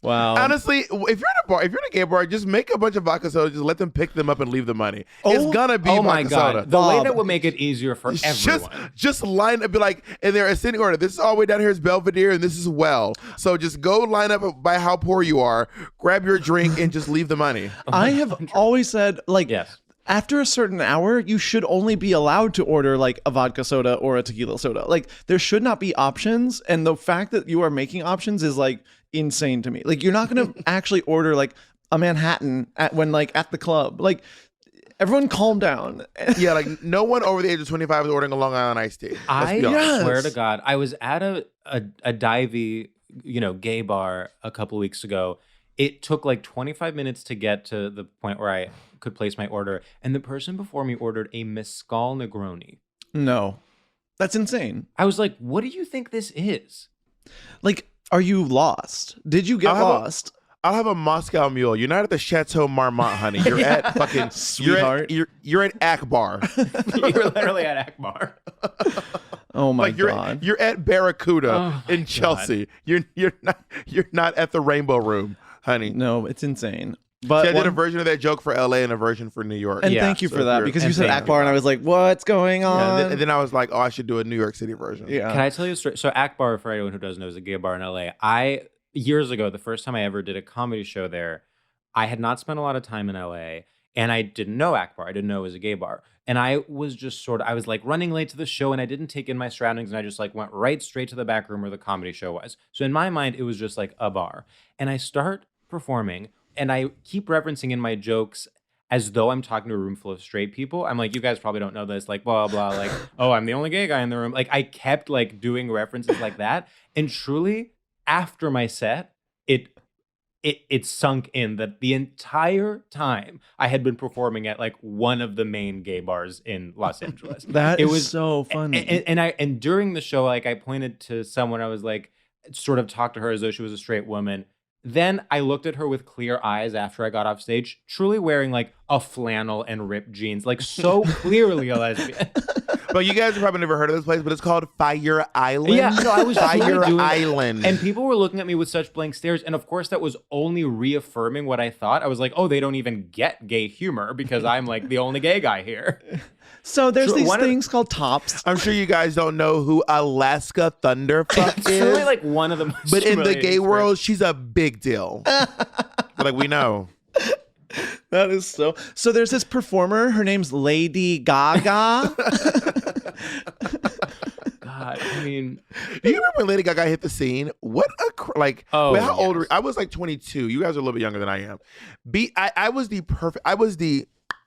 Wow. Honestly, if you're in a bar, if you're in a gay bar, just make a bunch of vodka soda. Just let them pick them up and leave the money. It's gonna be vodka soda. The way that would make it easier for everyone. Just line up, be like, and they're ascending order. This is all the way down here is Belvedere, and this is well. So just go line up by how poor you are, grab your drink, and just leave the money. I have always said, like, yes. After a certain hour, you should only be allowed to order like a vodka soda or a tequila soda. Like, there should not be options. And the fact that you are making options is like insane to me. Like, you're not going to actually order like a Manhattan at the club. Like, everyone calm down. Yeah, like no one over the age of 25 is ordering a Long Island iced tea. I swear to God, I was at a divey, gay bar a couple weeks ago. It took like 25 minutes to get to the point where I could place my order. And the person before me ordered a Mezcal Negroni. No, that's insane. I was like, what do you think this is? Like, are you lost? Did you get lost? I'll have a Moscow Mule. You're not at the Chateau Marmont, honey. You're at fucking Sweetheart. You're at Akbar. You're literally at Akbar. Oh my God. You're at Barracuda in Chelsea. God. You're not at the Rainbow Room, honey. No, it's insane. But I did a version of that joke for LA and a version for New York. And thank you for that, because you said Akbar and I was like, what's going on? Yeah, and then I was like, oh, I should do a New York City version. Yeah. Can I tell you a story? So Akbar, for anyone who doesn't know, is a gay bar in LA. Years ago, the first time I ever did a comedy show there, I had not spent a lot of time in LA, and I didn't know Akbar. I didn't know it was a gay bar. And I was just I was like running late to the show, and I didn't take in my surroundings, and I just like went right straight to the back room where the comedy show was. So in my mind, it was just like a bar. And I start performing, and I keep referencing in my jokes as though I'm talking to a room full of straight people. I'm like, you guys probably don't know this, like blah, blah, like, oh, I'm the only gay guy in the room. Like, I kept like doing references like that. And truly, after my set, it sunk in that the entire time I had been performing at like one of the main gay bars in Los Angeles. It was so funny. And during the show, like I pointed to someone, I was like, sort of talked to her as though she was a straight woman. Then I looked at her with clear eyes after I got off stage, truly wearing like a flannel and ripped jeans, like so clearly a lesbian. But you guys have probably never heard of this place, but it's called Fire Island. Yeah, no, I was Fire Island. And people were looking at me with such blank stares. And of course, that was only reaffirming what I thought. I was like, oh, they don't even get gay humor because I'm like the only gay guy here. So there's these things called tops. I'm sure you guys don't know who Alaska Thunderfuck is. It's really like one of the most But in the gay world, she's a big deal. Like, we know. That is so there's this performer, her name's Lady Gaga. God, I mean, do you remember when Lady Gaga hit the scene? What a how old were I was like 22. You guys are a little bit younger than I am.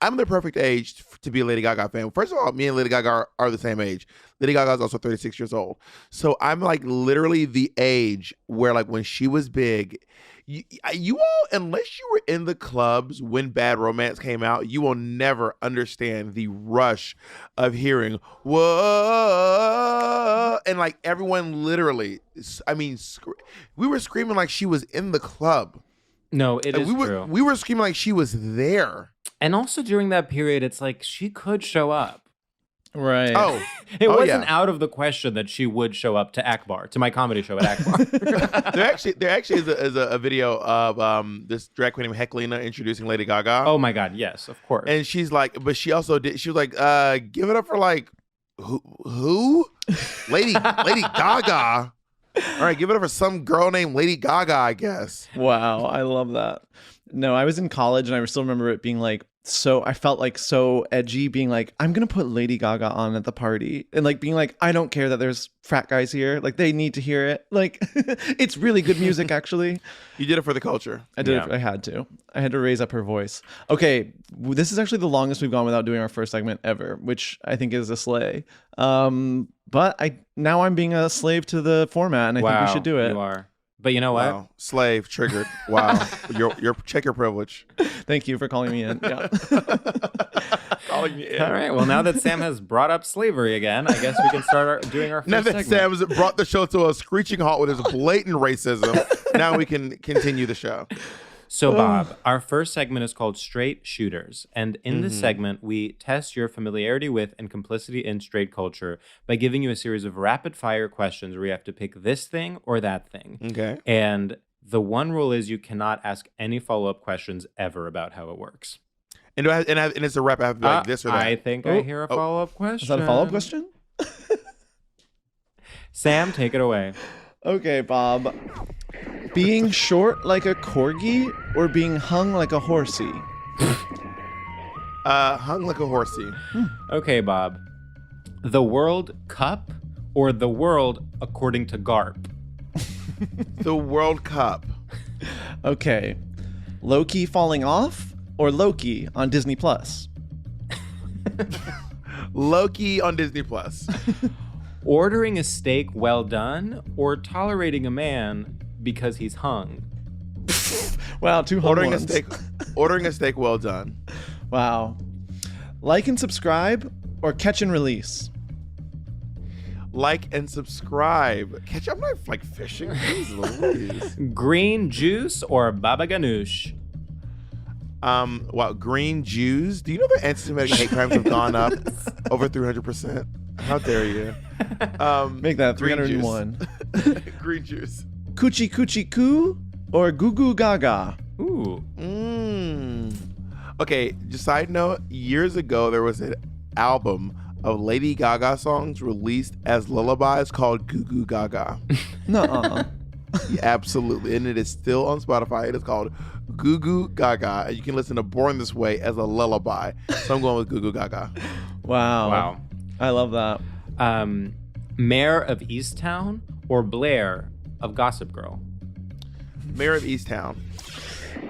I'm the perfect age to be a Lady Gaga fan. First of all, me and Lady Gaga are the same age. Lady Gaga is also 36 years old. So I'm like literally the age where like when she was big, you all, unless you were in the clubs when Bad Romance came out, you will never understand the rush of hearing, whoa, and like everyone literally, I mean, we were screaming like she was in the club. No, it is true. We were screaming like she was there. And also during that period, it's like she could show up. Right. Oh, It wasn't out of the question that she would show up to Akbar, to my comedy show at Akbar. there actually is a video of this drag queen named Heclina introducing Lady Gaga. Oh my God, yes, of course. And she's like, but she also did. She was like, give it up for like who? Lady Gaga. All right, give it up for some girl named Lady Gaga, I guess. Wow, I love that. No, I was in college and I still remember it being like, so I felt like so edgy being like, I'm going to put Lady Gaga on at the party and like being like, I don't care that there's frat guys here. Like they need to hear it. Like it's really good music, actually. You did it for the culture. I did. I had to raise up her voice. Okay. This is actually the longest we've gone without doing our first segment ever, which I think is a slay. But now I'm being a slave to the format and I think we should do it. You are. But you know what? Wow. Slave triggered. Wow. your check your privilege. Thank you for calling me in. Yeah. Calling me in. All right. Well, now that Sam has brought up slavery again, I guess we can start doing our first Now that segment. Sam has brought the show to a screeching halt with his blatant racism, now we can continue the show. So, Bob, our first segment is called Straight Shooters. And in this segment, we test your familiarity with and complicity in straight culture by giving you a series of rapid fire questions where you have to pick this thing or that thing. Okay. And the one rule is you cannot ask any follow-up questions ever about how it works. And it's a rap. I have to be like this or that. I think I hear a follow-up question. Is that a follow-up question? Sam, take it away. Okay, Bob. Being short like a corgi or being hung like a horsey? Hung like a horsey. Okay, Bob. The World Cup or the world according to Garp? The World Cup. Okay. Loki falling off or Loki on Disney Plus? Loki on Disney Plus. Ordering a steak well done or tolerating a man because he's hung? Wow, two hung ones. Ordering a steak well done. Wow. Like and subscribe or catch and release? Like and subscribe. I'm not like fishing. Jeez Louise. Green juice or baba ganoush? Wow, green Jews. Do you know that anti-Semitic hate crimes have gone up over 300%? How dare you? Make that 301. Green juice. Coochie coochie coo or goo goo gaga? Ooh. Okay, just side note, years ago there was an album of Lady Gaga songs released as lullabies called Goo Goo Gaga. Nuh-uh. Yeah, absolutely. And it is still on Spotify. It is called Goo Goo Gaga. And you can listen to Born This Way as a lullaby. So I'm going with Goo Goo Gaga. Wow. I love that. Mayor of Easttown or Blair of Gossip Girl? Mayor of Easttown.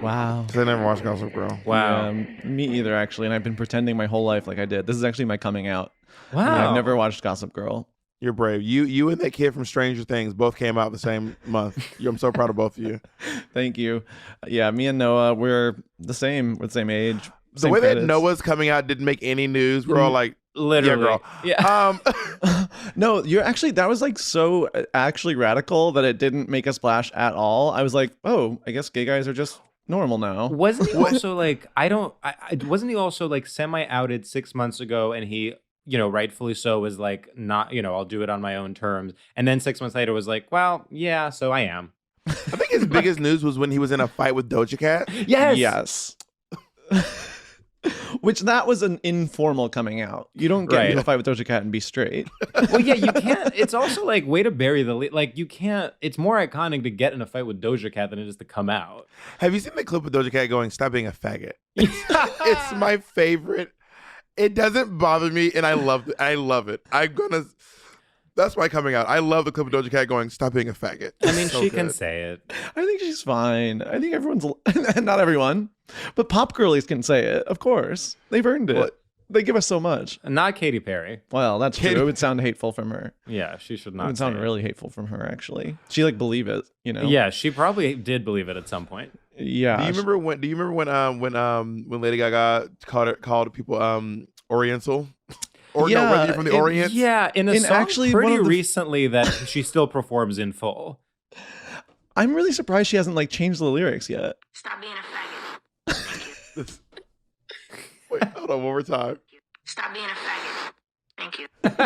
Wow. Because I never watched Gossip Girl. Wow. Me either, actually. And I've been pretending my whole life like I did. This is actually my coming out. Wow. I've never watched Gossip Girl. You're brave. You and that kid from Stranger Things both came out the same month. I'm so proud of both of you. Thank you. Yeah, me and Noah, we're the same. We're the same age. The way that Noah's coming out didn't make any news. We're all like, literally. Yeah, girl. Yeah. No, that was like so actually radical that it didn't make a splash at all. I was like, oh, I guess gay guys are just normal now. Wasn't he also like, wasn't he also like semi-outed 6 months ago and he, rightfully so, was like, not, I'll do it on my own terms. And then 6 months later was like, well, yeah, so I am. I think his biggest news was when he was in a fight with Doja Cat. Yes. Which that was an informal coming out. You don't get into a fight with Doja Cat and be straight. Well, yeah, you can't. It's also like way to bury the lead. Like you can't. It's more iconic to get in a fight with Doja Cat than it is to come out. Have you seen the clip of Doja Cat going, "Stop being a faggot"? It's my favorite. It doesn't bother me, and I love it. That's my coming out. I love the clip of Doja Cat going, "Stop being a faggot." I mean, she can say it. I think she's fine. I think everyone's not everyone, but pop girlies can say it. Of course, they've earned it. What? They give us so much. Not Katy Perry. Well, that's true. It would sound hateful from her. Yeah, she should not. It would sound really hateful from her. Actually, she believe it. Yeah, she probably did believe it at some point. Yeah. Do you remember when Lady Gaga called people Oriental? Or no, whether you're from the Orient? Yeah, in a song actually pretty recently that she still performs in full. I'm really surprised she hasn't changed the lyrics yet. Stop being a faggot. Wait, hold on, one more time. Stop being a faggot. Thank Thank you.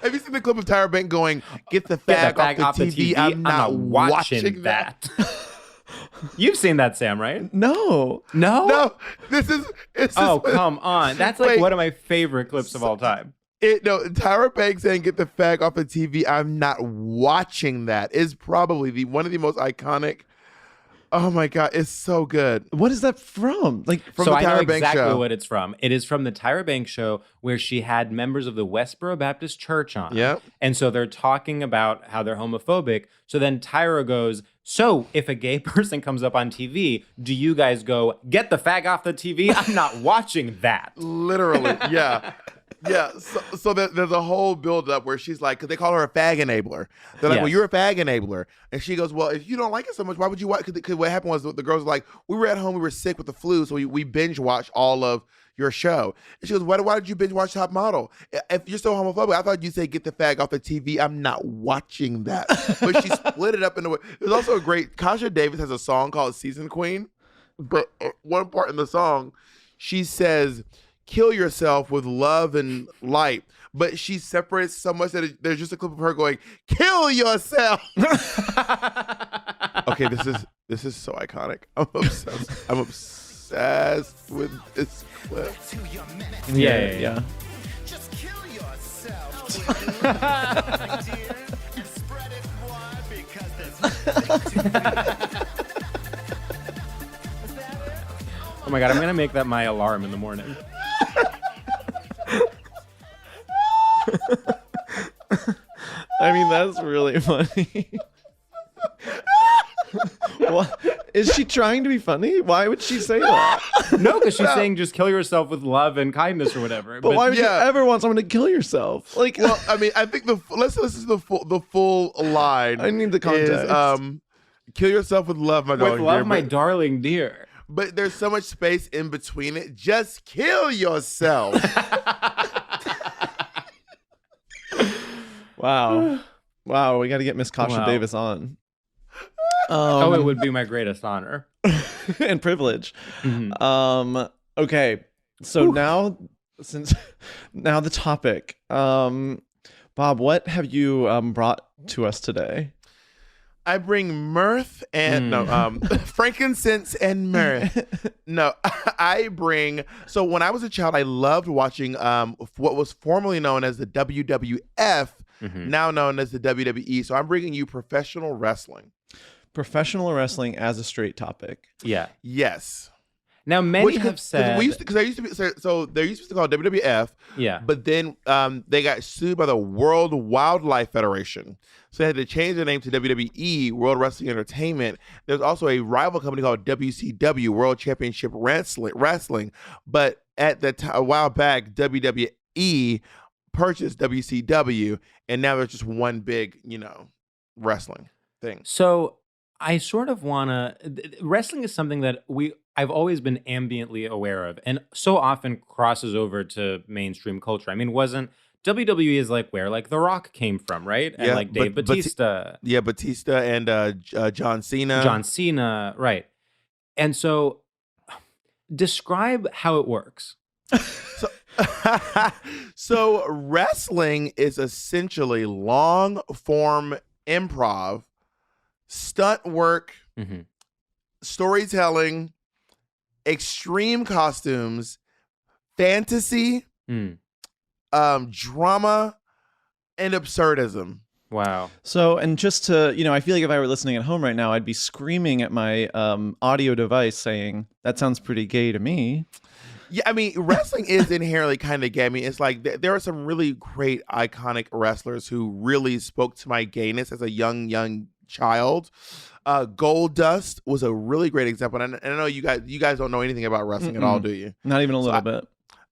Have you seen the clip of Tyra Banks going, "Get the fag, off the TV. I'm not watching that." You've seen that, Sam, right? No. No, Come on. That's like one of my favorite clips of all time. Tyra Banks saying, "Get the fag off the TV. I'm not watching that" is probably one of the most iconic. Oh my God, it's so good. What is that from? Like from the Tyra Banks show? I know exactly show. what it's from. It is from the Tyra Banks show where she had members of the Westboro Baptist Church on. Yep. And so they're talking about how they're homophobic. So then Tyra goes, "So if a gay person comes up on TV, do you guys go, 'Get the fag off the TV? I'm not watching that.'" Literally, yeah. Yeah, so there's a whole build-up where she's like, because they call her a fag enabler. They're like, "Well, you're a fag enabler." And she goes, "Well, if you don't like it so much, why would you watch?" Because what happened was the girls were like, "We were at home, we were sick with the flu, so we binge-watched all of your show." And she goes, why did you binge-watch Top Model? If you're so homophobic, I thought you'd say, "Get the fag off the TV. I'm not watching that." But she split it up into there's also a great, Kasha Davis has a song called Season Queen. But one part in the song, she says, "Kill yourself with love and light," but she separates so much that there's just a clip of her going, "Kill yourself." Okay, this is so iconic. I'm obsessed with this clip. Yeah. Just kill yourself with love, dear, and spread it wide because there's nothing to Oh my God, I'm going to make that my alarm in the morning. I mean, that's really funny. What? Is she trying to be funny? Why would she say that? No, because she's saying just kill yourself with love and kindness or whatever. But why would you ever want someone to kill yourself? Like, well, I mean, I think let's listen to the full line. I need the context. Is, "Kill yourself with love, my darling with love, dear." my darling dear. But there's so much space in between it. Just kill yourself. Wow. We got to get Miss Kasha Davis on. It would be my greatest honor and privilege. Mm-hmm. Okay, so now the topic. Bob, what have you brought to us today? I bring mirth and frankincense and mirth. No, I bring. So when I was a child, I loved watching what was formerly known as the WWF, now known as the WWE. So I'm bringing you professional wrestling. Professional wrestling as a straight topic. Yeah. Yes. Now many have said because I used to be so they used to be called WWF. Yeah. But then they got sued by the World Wildlife Federation, so they had to change their name to WWE, World Wrestling Entertainment. There's also a rival company called WCW, World Championship Wrestling. But at the a while back, WWE purchased WCW, and now there's just one big, wrestling thing. So I sort of want to. Wrestling is something that I've always been ambiently aware of, and so often crosses over to mainstream culture. I mean, wasn't WWE is like where like The Rock came from, right? And like Dave Bautista. Bautista and John Cena. John Cena, right? And so, describe how it works. So wrestling is essentially long form improv, stunt work, storytelling, extreme costumes, fantasy, drama, and absurdism. Wow. So, and just to, I feel like if I were listening at home right now, I'd be screaming at my audio device saying, "That sounds pretty gay to me." Yeah, I mean, wrestling is inherently kind of gay. I mean, it's like there are some really great, iconic wrestlers who really spoke to my gayness as a young child. Goldust was a really great example. And I know you guys don't know anything about wrestling at all, do you? Not even a little bit.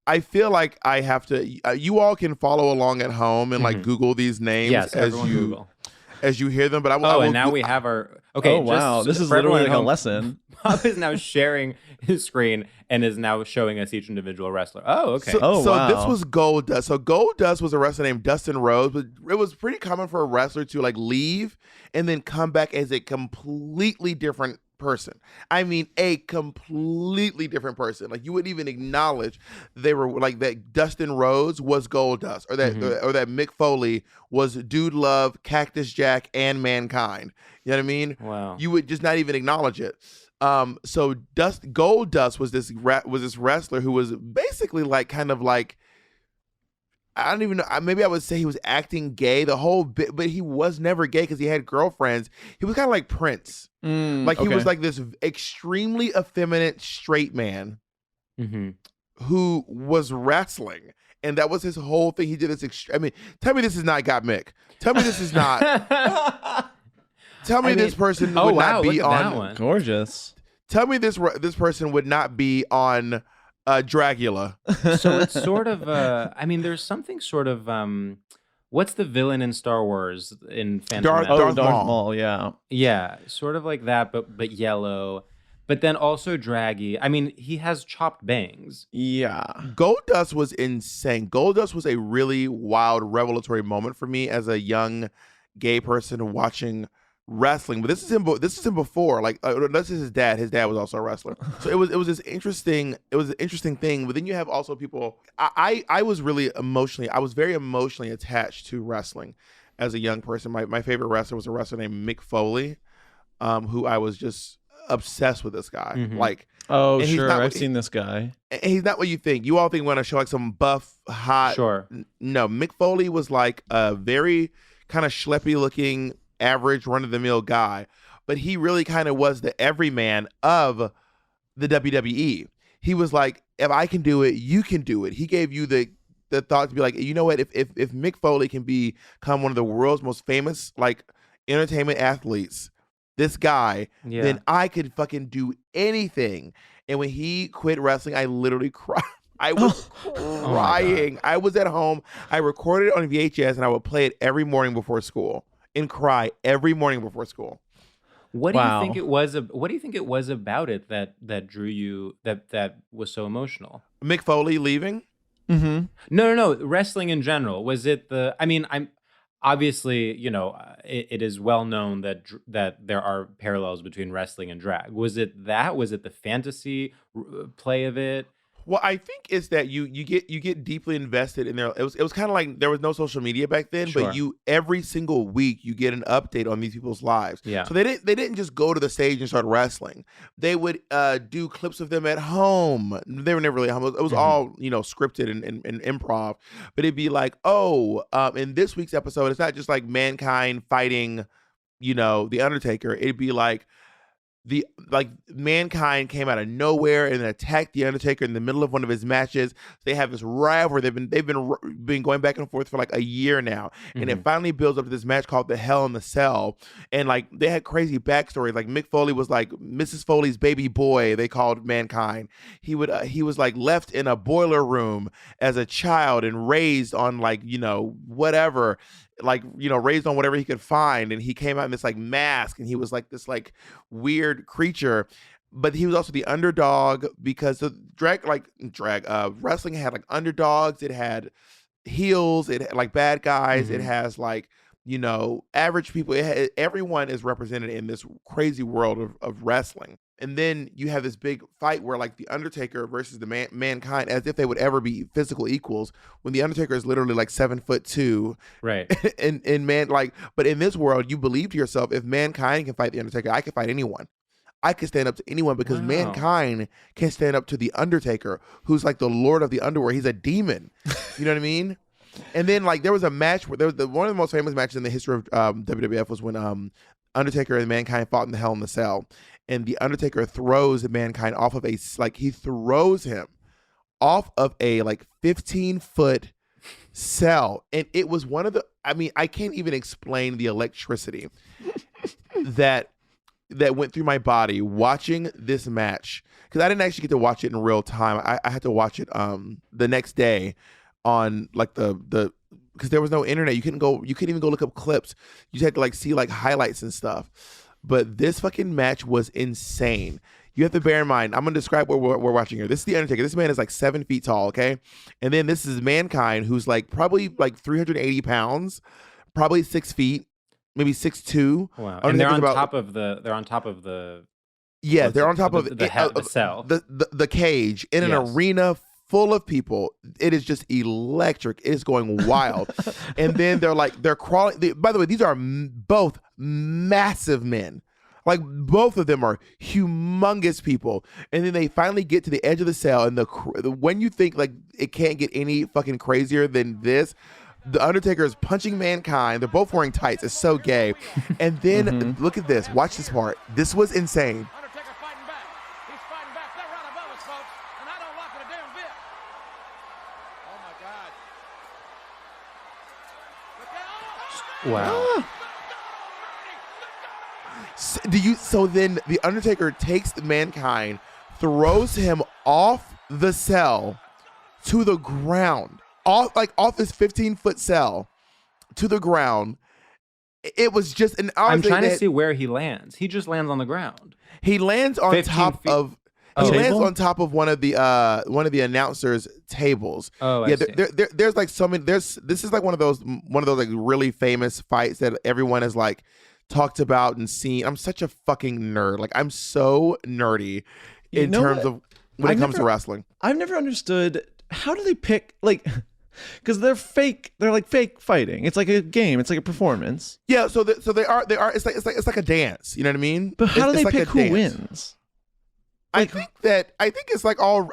I feel like I have to. You all can follow along at home and like Google these names as you hear them. But I will. And now we have our. Okay. Oh wow! This is literally like a lesson. Bob is now sharing his screen and is now showing us each individual wrestler. Oh, okay. So this was Goldust. So Goldust was a wrestler named Dustin Rhodes, but it was pretty common for a wrestler to like leave and then come back as a completely different person. I mean, a completely different person. Like you wouldn't even acknowledge they were like that. Dustin Rhodes was Goldust, or that Mick Foley was Dude Love, Cactus Jack, and Mankind. You know what I mean? Wow. You would just not even acknowledge it. So Goldust was this wrestler who was basically like kind of like, I don't even know. Maybe I would say he was acting gay the whole bit, but he was never gay because he had girlfriends. He was kind of like Prince. He was like this extremely effeminate straight man who was wrestling. And that was his whole thing. He did this. I mean, tell me this is not Got Mick. Tell me this is not. Tell me this person would not be on. That one. Gorgeous. Tell me this person would not be on Dragula. So it's sort of I mean, there's something sort of what's the villain in Star Wars in Phantom Menace? Darth Maul, yeah. Yeah, sort of like that, but yellow. But then also draggy. I mean, he has chopped bangs. Yeah. Goldust was insane. Goldust was a really wild, revelatory moment for me as a young gay person watching wrestling. But this is him before. Like this is his dad. His dad was also a wrestler. So it was this interesting. It was an interesting thing. But then you have also people. I was very emotionally attached to wrestling as a young person. My favorite wrestler was a wrestler named Mick Foley, who I was just obsessed with. This guy. Like, oh sure, I've seen this guy. And he's not what you think. You all think we're gonna show like some buff, hot. Sure. No, Mick Foley was like a very kind of schleppy looking, average run-of-the-mill guy, but he really kind of was the everyman of the WWE. He was like, if I can do it, you can do it. He gave you the thought to be like, you know what, if Mick Foley can become one of the world's most famous like entertainment athletes, this guy, then I could fucking do anything. And when he quit wrestling, I literally cried. I was crying. I was at home. I recorded it on VHS and I would play it every morning before school and cry every morning before school. What do you think it was? What do you think it was about it that drew you? That was so emotional? Mick Foley leaving? No. Wrestling in general. Was it the? I mean, I'm obviously, you know, it is well known that there are parallels between wrestling and drag. Was it that? Was it the fantasy play of it? Well, I think it's that you get deeply invested in there. It was kind of like there was no social media back then, Sure. but every single week you get an update on these people's lives. Yeah. So they didn't just go to the stage and start wrestling. They would do clips of them at home. They were never really home. It was all, you know, scripted and improv. But it'd be like, in this week's episode, it's not just like Mankind fighting, you know, the Undertaker. It'd be like Mankind came out of nowhere and attacked the Undertaker in the middle of one of his matches. They have this rivalry. They've been going back and forth for like a year now, and it finally builds up to this match called the Hell in the Cell. And like they had crazy backstories. Like Mick Foley was like Mrs. Foley's baby boy. They called Mankind. He was like left in a boiler room as a child and raised on like, you know, whatever. Like, you know, raised on whatever he could find, and he came out in this like mask, and he was like this like weird creature, but he was also the underdog because the wrestling had like underdogs, it had heels, it had like bad guys, it has like, you know, average people. Everyone is represented in this crazy world of wrestling. And then you have this big fight where like the Undertaker versus the Mankind, as if they would ever be physical equals, when the Undertaker is literally like 7'2", right? But in this world, you believe to yourself, if Mankind can fight the Undertaker, I can fight anyone. I can stand up to anyone because Mankind can stand up to the Undertaker, who's like the Lord of the Underworld. He's a demon. You know what I mean? And then like there was a match where one of the most famous matches in the history of WWF was when Undertaker and Mankind fought in the Hell in the Cell. And the Undertaker throws Mankind off of he throws him off of a like 15-foot cell. And it was one of I can't even explain the electricity that went through my body watching this match. Because I didn't actually get to watch it in real time. I had to watch it the next day on like the because there was no internet. You couldn't even go look up clips. You just had to like see like highlights and stuff. But this fucking match was insane. You have to bear in mind, I'm going to describe what we're watching here. This is The Undertaker. This man is like 7 feet tall, okay? And then this is Mankind, who's like probably like 380 pounds, probably 6 feet, maybe 6'2". Wow. And they're on top of the Yeah, they're on top of the cell. The cage in an arena full of people. It is just electric. It is going wild. And then they're crawling. By the way, these are both massive men. Like both of them are humongous people. And then they finally get to the edge of the cell. And when you think like it can't get any fucking crazier than this, the Undertaker is punching Mankind. They're both wearing tights. It's so gay. And then look at this. Watch this part. This was insane. Undertaker fighting back. He's fighting back. They're right above us, folks. And I don't like it a damn bit. Oh, my God. Wow. So then the Undertaker takes the Mankind, throws him off the cell to the ground, off this 15-foot cell to the ground. It was just an hour. I'm trying to see where he lands. He just lands on the ground. He lands on top of. He lands on top of one of the announcers' tables. Oh, yeah. I see. There's like so many. This is like one of those like really famous fights that everyone has like talked about and seen. I'm such a fucking nerd. Like I'm so nerdy in terms of when it comes to wrestling. I've never understood how do they pick like because they're fake. They're like fake fighting. It's like a game. It's like a performance. Yeah. So they are. It's like a dance. You know what I mean? But how do they like pick who wins? I think it's all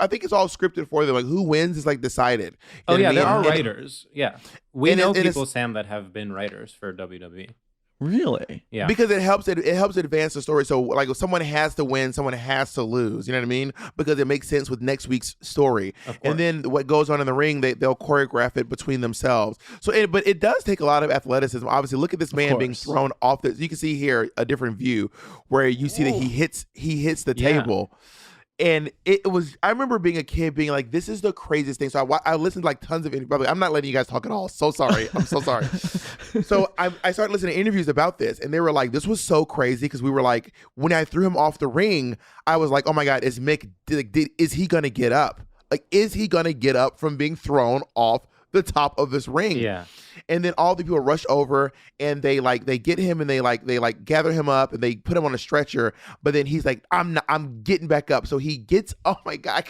scripted for them. Like who wins is like decided. Oh yeah, there are writers. Yeah, we know people, Sam, that have been writers for WWE. Really? Yeah. Because it helps advance the story. So like if someone has to win, someone has to lose. You know what I mean? Because it makes sense with next week's story. And then what goes on in the ring, they'll choreograph it between themselves. But it does take a lot of athleticism. Obviously, look at this man being thrown off the. You can see here a different view where you see that he hits the table. And I remember being a kid being like, this is the craziest thing. So I listened to like tons of interviews. I'm not letting you guys talk at all. So sorry. I'm so sorry. So I started listening to interviews about this and they were like, this was so crazy. Because we were like, when I threw him off the ring, I was like, oh my God, is Mick, is he going to get up? Like, is he going to get up from being thrown off the top of this ring? Yeah. And then all the people rush over and they get him and they gather him up and they put him on a stretcher. But then he's like, I'm getting back up. So he gets, oh my God,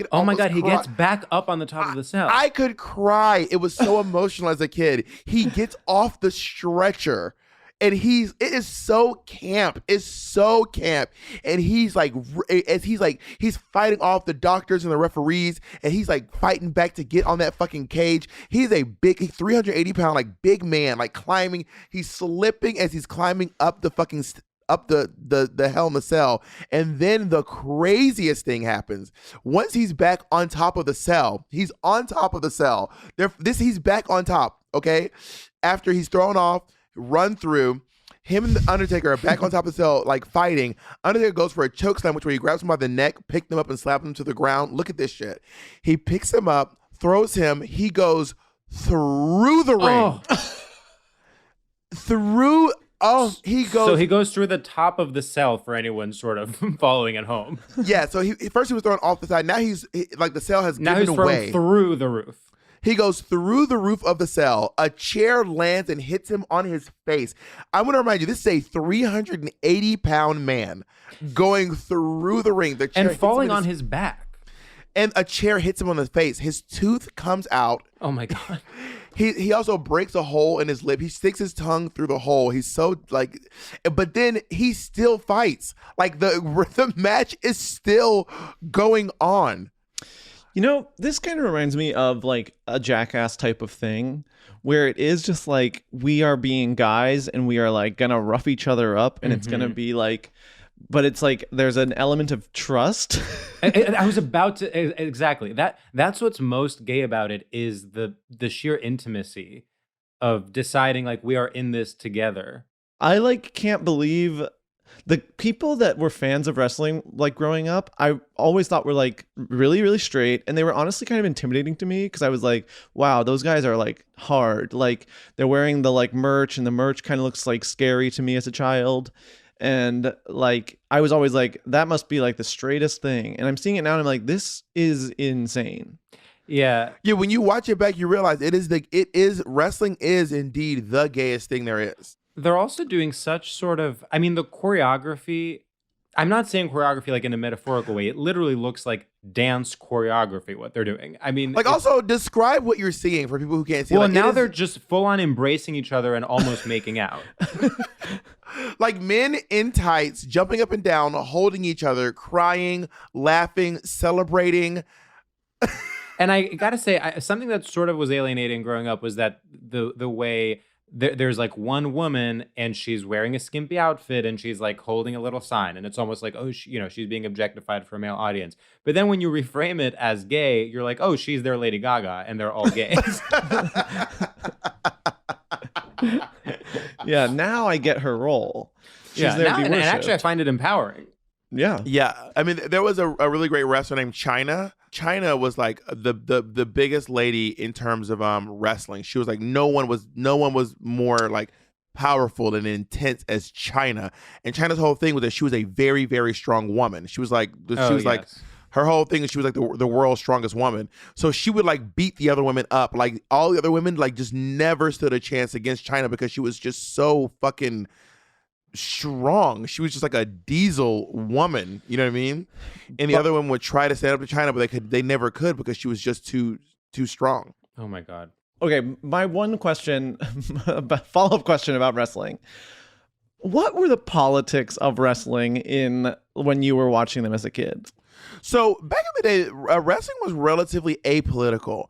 he gets back up on the top of the cell. I could cry. It was so emotional as a kid. He gets off the stretcher. And it is so camp. It's so camp. And he's fighting off the doctors and the referees. And he's like fighting back to get on that fucking cage. He's a big 380-pound like big man, like climbing. He's slipping as he's climbing up the fucking up the Hell in the Cell. And then the craziest thing happens. Once he's back on top of the cell, he's on top of the cell. He's back on top, okay? After he's thrown off, run through, him and the Undertaker are back on top of the cell, like fighting. Undertaker goes for a choke slam, where he grabs him by the neck, picks him up, and slaps him to the ground. Look at this shit. He picks him up, throws him. He goes through the ring. He goes through the top of the cell for anyone sort of following at home. Yeah. So first he was thrown off the side. Now the cell has given away. Thrown through the roof. He goes through the roof of the cell. A chair lands and hits him on his face. I want to remind you, this is a 380-pound man going through the ring. The chair and falling on his back. And a chair hits him on the face. His tooth comes out. Oh, my God. He also breaks a hole in his lip. He sticks his tongue through the hole. He's so like, but then he still fights. Like the match is still going on. You know, this kind of reminds me of like a Jackass type of thing where it is just like we are being guys and we are like gonna rough each other up and it's gonna be like, but it's like there's an element of trust. I was about to exactly that's what's most gay about it is the sheer intimacy of deciding like we are in this together. I like can't believe the people that were fans of wrestling, like growing up, I always thought were like really, really straight. And they were honestly kind of intimidating to me because I was like, wow, those guys are like hard. Like they're wearing the like merch and the merch kind of looks like scary to me as a child. And like, I was always like, that must be like the straightest thing. And I'm seeing it now and I'm like, this is insane. Yeah. Yeah. When you watch it back, you realize wrestling is indeed the gayest thing there is. They're also doing such sort of, I mean, the choreography, I'm not saying choreography like in a metaphorical way. It literally looks like dance choreography, what they're doing. I mean, Like, also describe what you're seeing for people who can't see. Well, like, now they're just full on embracing each other and almost making out. like men in tights, jumping up and down, holding each other, crying, laughing, celebrating. And I gotta say, something that sort of was alienating growing up was that the way there's like one woman and she's wearing a skimpy outfit and she's like holding a little sign and it's almost like, oh, she's being objectified for a male audience. But then when you reframe it as gay, you're like, oh, she's their Lady Gaga and they're all gay. Yeah, now I get her role. She's there to be and actually I worshipped. find it empowering. Yeah. Yeah, I mean, there was a really great wrestler named Chyna. Chyna was like the biggest lady in terms of wrestling. She was like no one was more like powerful and intense as Chyna. And Chyna's whole thing was that she was a very, very strong woman. She was like like her whole thing is she was like the world's strongest woman. So she would like beat the other women up. Like all the other women like just never stood a chance against Chyna because she was just so fucking strong. She was just like a diesel woman, you know what I mean? And the other women would try to stand up to Chyna, but they never could because she was just too strong. Oh my God. Okay, my one question, follow-up question about wrestling. What were the politics of wrestling in when you were watching them as a kid? So back in the day, wrestling was relatively apolitical.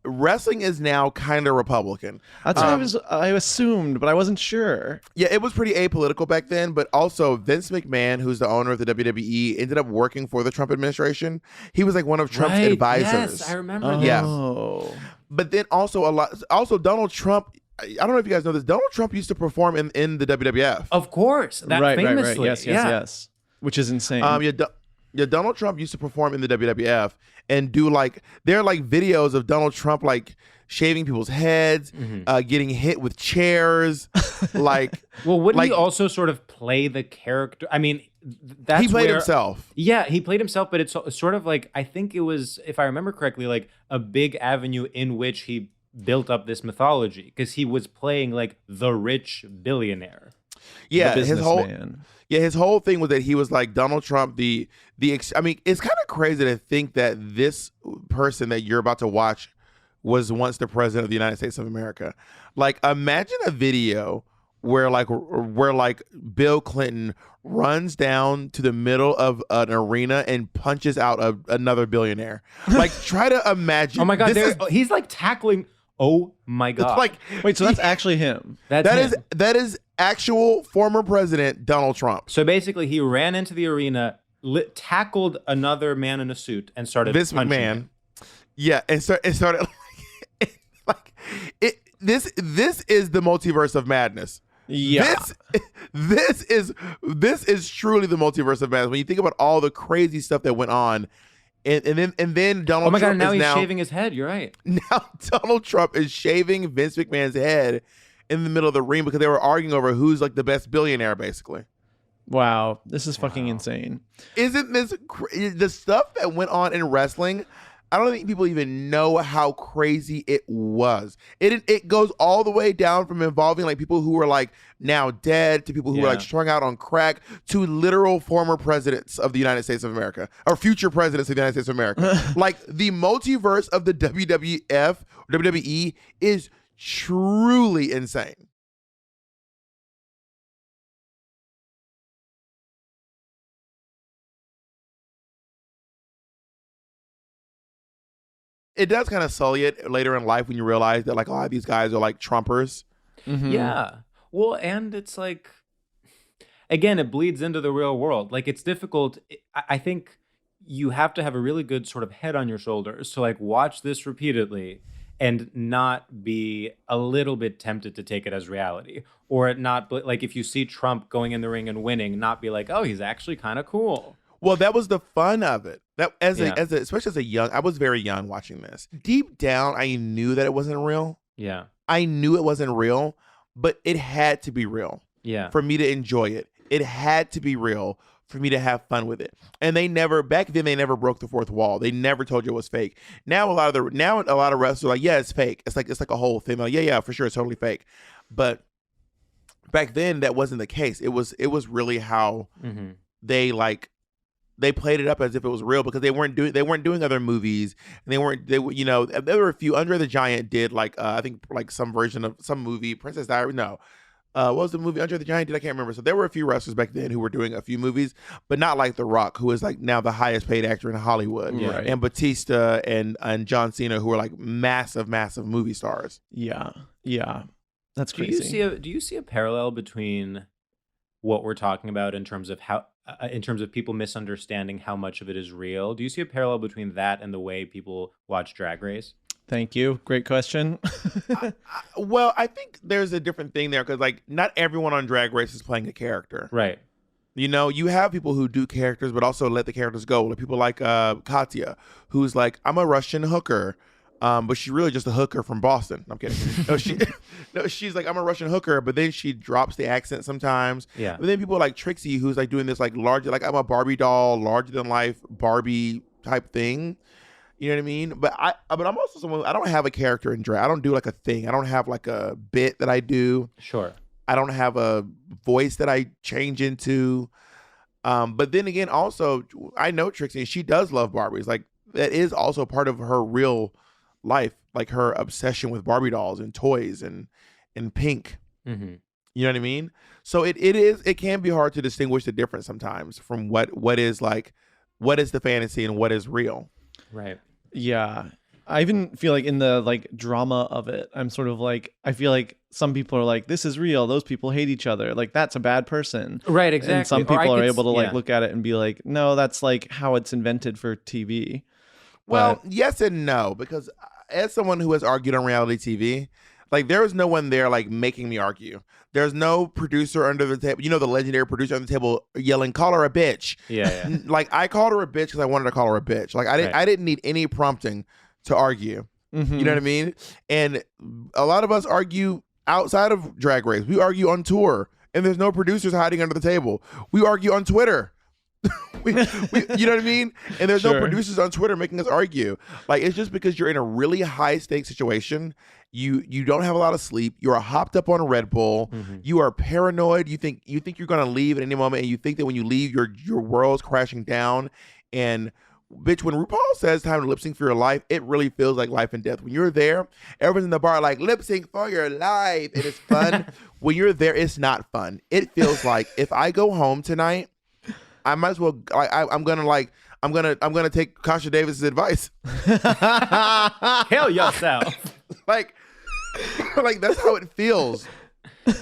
Wrestling is now kind of Republican. That's what I assumed, but I wasn't sure. Yeah, it was pretty apolitical back then, but also Vince McMahon, who's the owner of the WWE, ended up working for the Trump administration. He was like one of Trump's advisors. Yes, I remember that. Yeah. Oh. But then also Donald Trump, I don't know if you guys know this, Donald Trump used to perform in the WWF. Of course. That Right. famously. Yes. Which is insane. Yeah, Donald Trump used to perform in the WWF and do like, there are like videos of Donald Trump like shaving people's heads, getting hit with chairs, like. Well, wouldn't he also sort of play the character? I mean, that's he played where, himself. Yeah, he played himself, but it's sort of like, I think it was, if I remember correctly, like a big avenue in which he built up this mythology because he was playing like the rich billionaire. Yeah, his whole thing was that he was like Donald Trump. I mean, it's kind of crazy to think that this person that you're about to watch was once the president of the United States of America. Like, imagine a video where Bill Clinton runs down to the middle of an arena and punches out another billionaire. Like, try to imagine. Oh my God, he's like tackling. Oh my God! It's like, wait, so that's actually him? That is actual former president Donald Trump. So basically, he ran into the arena, tackled another man in a suit, and started Vince punching McMahon. him. Yeah, and started This is the multiverse of madness. Yeah. This is truly the multiverse of madness. When you think about all the crazy stuff that went on. And then Donald Trump. Oh my God! Now he's shaving his head. You're right. Now Donald Trump is shaving Vince McMahon's head in the middle of the ring because they were arguing over who's like the best billionaire, basically. Wow, this is fucking insane. Isn't this the stuff that went on in wrestling? I don't think people even know how crazy it was. It goes all the way down from involving like people who were like now dead to people who were like strung out on crack to literal former presidents of the United States of America or future presidents of the United States of America. Like the multiverse of the WWE is truly insane. It does kind of sully it later in life when you realize that like a lot of these guys are like Trumpers. Mm-hmm. Yeah. Well, and it's like, again, it bleeds into the real world. Like it's difficult. I think you have to have a really good sort of head on your shoulders to like watch this repeatedly and not be a little bit tempted to take it as reality, or not like if you see Trump going in the ring and winning, not be like, oh, he's actually kind of cool. Well, that was the fun of it. That especially as a young, I was very young watching this. Deep down, I knew that it wasn't real. Yeah. I knew it wasn't real, but it had to be real. Yeah. For me to enjoy it. It had to be real for me to have fun with it. And back then they never broke the fourth wall. They never told you it was fake. Now a lot of wrestlers are like, yeah, it's fake. It's like a whole thing. They're like, yeah, for sure, it's totally fake. But back then that wasn't the case. It was really how they played it up as if it was real because they weren't doing other movies, and there were a few. Andre the Giant did I think like some version of some movie, Princess Diaries. No, what was the movie Andre the Giant did? I can't remember. So there were a few wrestlers back then who were doing a few movies, but not like The Rock, who is like now the highest paid actor in Hollywood, and Batista and John Cena, who are like massive movie stars. Yeah, that's crazy. Do you see a parallel between what we're talking about in terms of people misunderstanding how much of it is real? Do you see a parallel between that and the way people watch Drag Race? Thank you. Great question. Well, I think there's a different thing there because like not everyone on Drag Race is playing a character. Right. You know, you have people who do characters but also let the characters go. Like people like Katya, who's like, I'm a Russian hooker. But she's really just a hooker from Boston. I'm kidding. She's like, I'm a Russian hooker, but then she drops the accent sometimes. Yeah. But then people like Trixie, who's like doing this like larger, like I'm a Barbie doll, larger than life Barbie type thing. You know what I mean? But I'm also someone, I don't have a character in drag. I don't do like a thing. I don't have like a bit that I do. Sure. I don't have a voice that I change into. But then again, also, I know Trixie, and she does love Barbies. Like that is also part of her real life, like her obsession with Barbie dolls and toys and pink. Mm-hmm. You know what I mean? So it can be hard to distinguish the difference sometimes from what is the fantasy and what is real. Right. Yeah. I even feel like in the like drama of it, I'm sort of like, I feel like some people are like, this is real. Those people hate each other. Like that's a bad person. Right. Exactly. And some people are able to like look at it and be like, no, that's like how it's invented for TV. Well, yes and no, because as someone who has argued on reality TV, like there is no one there like making me argue. There's no producer under the table, the legendary producer under the table yelling, "Call her a bitch." Yeah. Like I called her a bitch because I wanted to call her a bitch. Like I didn't need any prompting to argue. Mm-hmm. You know what I mean? And a lot of us argue outside of Drag Race. We argue on tour, and there's no producers hiding under the table. We argue on Twitter. we, you know what I mean? And there's no producers on Twitter making us argue. Like it's just because you're in a really high stakes situation. You don't have a lot of sleep. You're hopped up on a Red Bull. Mm-hmm. You are paranoid. You think you're gonna leave at any moment, and you think that when you leave, your world's crashing down. And bitch, when RuPaul says time to lip sync for your life, it really feels like life and death. When you're there, everyone's in the bar like lip sync for your life, and it's fun. When you're there, it's not fun. It feels like if I go home tonight, I might as well. I'm gonna take Kasha Davis's advice. Kill yourself. like that's how it feels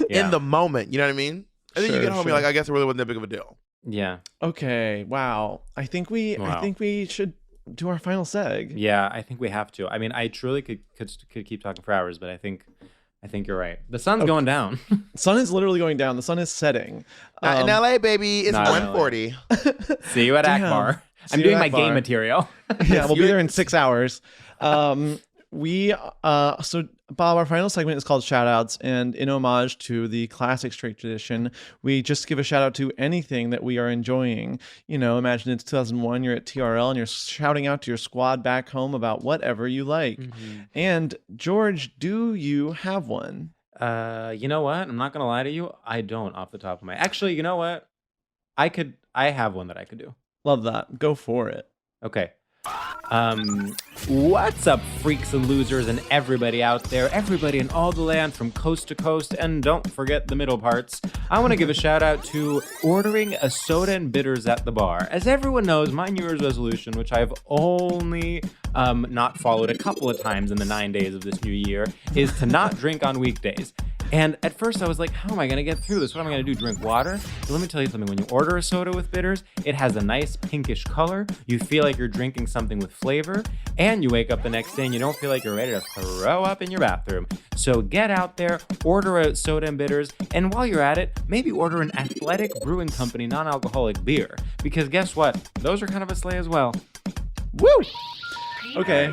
in the moment. You know what I mean? And then you get home, you're like, I guess it really wasn't that big of a deal. Yeah. Okay. Wow. I think we should do our final seg. Yeah, I think we have to. I mean, I truly could keep talking for hours, but I think you're right. The sun's going down. Sun is literally going down. The sun is setting. In LA, baby, it's 1:40. See you at Akbar. I'm doing my game material. Yeah, we'll be there in 6 hours. So Bob, our final segment is called Shoutouts, and in homage to the classic Straight tradition, we just give a shout out to anything that we are enjoying. Imagine it's 2001, you're at TRL and you're shouting out to your squad back home about whatever you like. Mm-hmm. And George, do you have one? You know what? I'm not gonna lie to you. I don't off the top of my. Actually, you know what? I have one that I could do. Love that. Go for it. Okay. What's up, freaks and losers and everybody out there, everybody in all the land from coast to coast, and don't forget the middle parts. I want to give a shout out to ordering a soda and bitters at the bar. As everyone knows, my New Year's resolution, which I've only not followed a couple of times in the 9 days of this new year, is to not drink on weekdays. And at first I was like, how am I going to get through this? What am I going to do? Drink water? But let me tell you something. When you order a soda with bitters, it has a nice pinkish color. You feel like you're drinking something with flavor. And you wake up the next day and you don't feel like you're ready to throw up in your bathroom. So get out there, order a soda and bitters. And while you're at it, maybe order an Athletic Brewing Company non-alcoholic beer. Because guess what? Those are kind of a sleigh as well. Woo! Okay.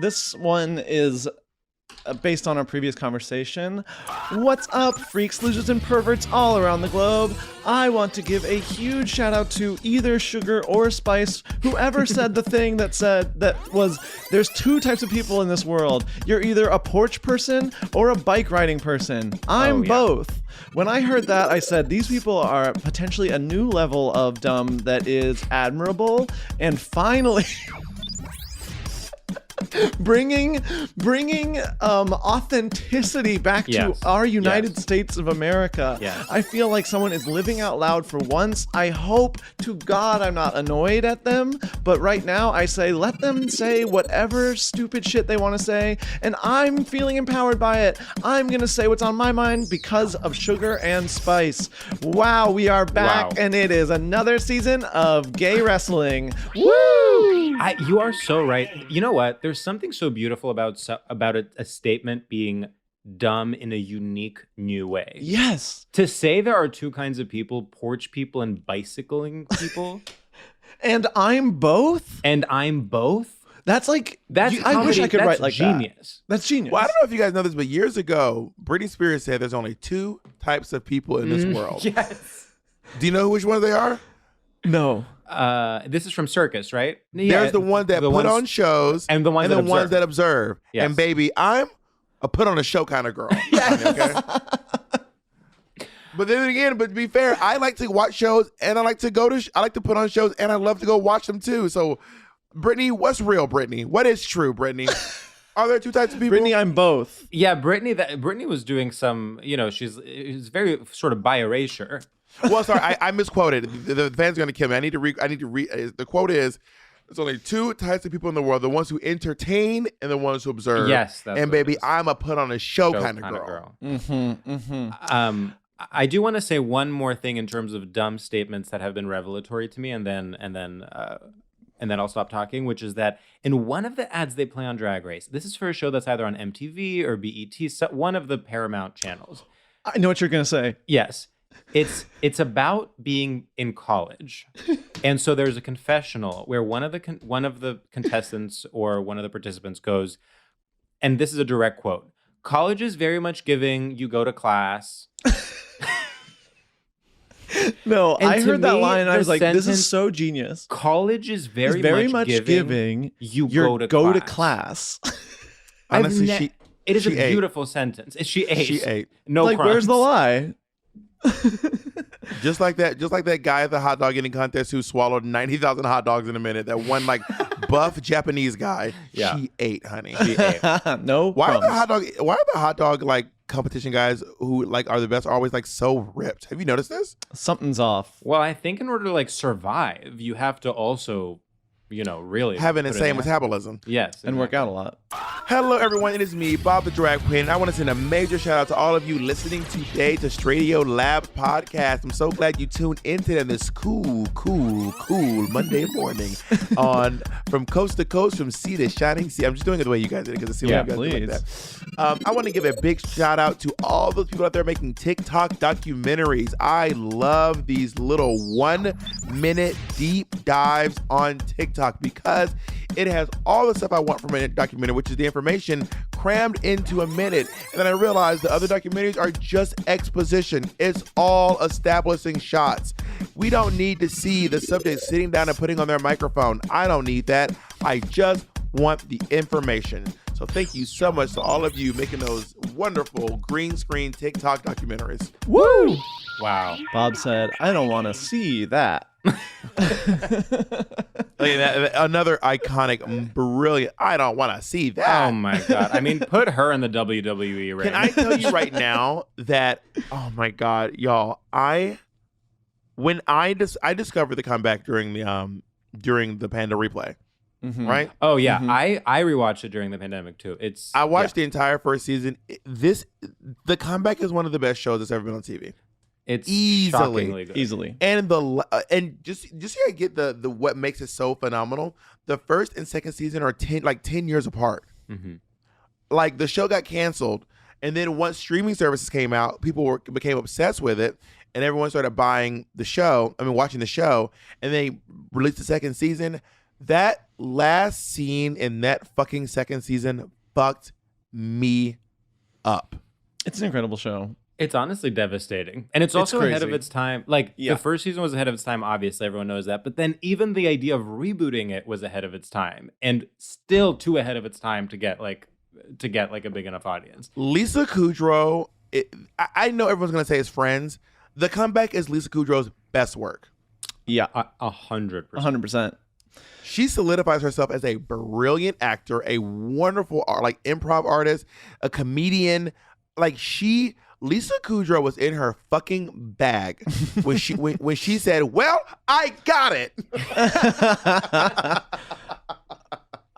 This one is based on our previous conversation. What's up, freaks, losers, and perverts all around the globe? I want to give a huge shout out to either Sugar or Spice, whoever said the thing that was, there's two types of people in this world. You're either a porch person or a bike riding person. I'm both. When I heard that, I said, these people are potentially a new level of dumb that is admirable, and finally bringing authenticity back to our United States of America. Yes. I feel like someone is living out loud for once. I hope to God I'm not annoyed at them, but right now I say let them say whatever stupid shit they want to say, and I'm feeling empowered by it. I'm gonna say what's on my mind because of Sugar and Spice. Wow, we are back, and it is another season of gay wrestling. Woo! You are so right. You know what? There's something so beautiful about a statement being dumb in a unique new way. Yes. To say there are two kinds of people, porch people and bicycling people. And I'm both? That's like, I wish I could write like genius. That's genius. Well, I don't know if you guys know this, but years ago, Britney Spears said there's only two types of people in this world. Yes. Do you know which ones they are? No. This is from Circus, right? There's the ones that put on shows and the ones that observe. Yes. And baby, I'm a put on a show kind of girl. Yes. Okay? But then again, but to be fair, I like to watch shows and I like to put on shows and I love to go watch them too. So Brittany, what's real, Brittany? What is true, Brittany? Are there two types of people? Brittany, I'm both. Yeah, Brittany was doing some, she's very sort of bi erasure. Well, sorry, I misquoted. The fans are gonna kill me. I need to read. The quote is, "There's only two types of people in the world: the ones who entertain and the ones who observe." Yes, that's and baby, I'm a put on a show kind of girl. I do want to say one more thing in terms of dumb statements that have been revelatory to me, and then I'll stop talking. Which is that in one of the ads they play on Drag Race, this is for a show that's either on MTV or BET, one of the Paramount channels. I know what you're gonna say. Yes. It's about being in college, and so there's a confessional where one of the contestants or one of the participants goes, and this is a direct quote: "College is very much giving. You go to class." No, and I heard that line and I was like, sentence, this is so genius. College is very much giving. You go to class. Honestly, it is a beautiful sentence. She ate. No, like, crimes. where's the lie? just like that guy at the hot dog eating contest who swallowed 90,000 hot dogs in a minute. That one like buff Japanese guy. Yeah. She ate, honey. She ate. No. Why are the hot dog like competition guys who like are the best always like so ripped? Have you noticed this? Something's off. Well, I think in order to like survive, you have to also, really have an insane metabolism. Yes. And work out a lot. Hello, everyone. It is me, Bob the Drag Queen. I want to send a major shout out to all of you listening today to StraightioLab podcast. I'm so glad you tuned into this cool Monday morning on From Coast to Coast, from Sea to Shining Sea. I'm just doing it the way you guys did it because it seems like you guys did like that. I want to give a big shout out to all those people out there making TikTok documentaries. I love these little 1-minute deep dives on TikTok because it has all the stuff I want from a documentary, which is the information crammed into a minute. And then I realized the other documentaries are just exposition. It's all establishing shots. We don't need to see the subject sitting down and putting on their microphone. I don't need that. I just want the information. So thank you so much to all of you making those wonderful green screen TikTok documentaries. Woo! Wow. Bob said, I don't want to see that. Another iconic, brilliant, I don't want to see that. Oh my God. I mean, put her in the WWE ring. Can I tell you right now that, oh my God, y'all, I discovered the comeback during the Panda replay. Mm-hmm. Right? Oh yeah, mm-hmm. I rewatched it during the pandemic too. I watched the entire first season. The comeback is one of the best shows that's ever been on TV. It's shockingly good. Easily. And just so I get the what makes it so phenomenal. The first and second season are 10 years apart. Mm-hmm. Like the show got canceled, and then once streaming services came out, people became obsessed with it, and everyone started watching the show, and they released the second season. That last scene in that fucking second season fucked me up. It's an incredible show. It's honestly devastating. And it's also ahead of crazy. its time. Like, the first season was ahead of its time, obviously, everyone knows that. But then even the idea of rebooting it was ahead of its time. And still too ahead of its time to get like a big enough audience. Lisa Kudrow, I know everyone's going to say it's Friends. The Comeback is Lisa Kudrow's best work. Yeah. 100%. 100%. She solidifies herself as a brilliant actor, a wonderful improv artist, a comedian. Lisa Kudrow was in her fucking bag when she said, "Well, I got it."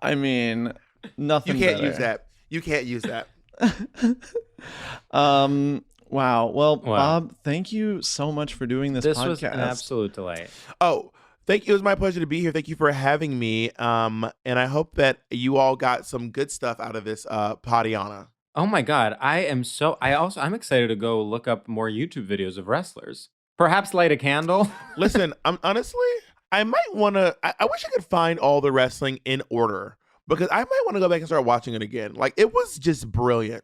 I mean, nothing. You can't better. use that. You can't use that. Wow. Well, Bob, thank you so much for doing this podcast. This was an absolute delight. Oh, thank you. It was my pleasure to be here. Thank you for having me. And I hope that you all got some good stuff out of this Padiana. Oh my God. I'm excited to go look up more YouTube videos of wrestlers. Perhaps light a candle. Listen, honestly, I might want to, I wish I could find all the wrestling in order because I might want to go back and start watching it again. Like, it was just brilliant.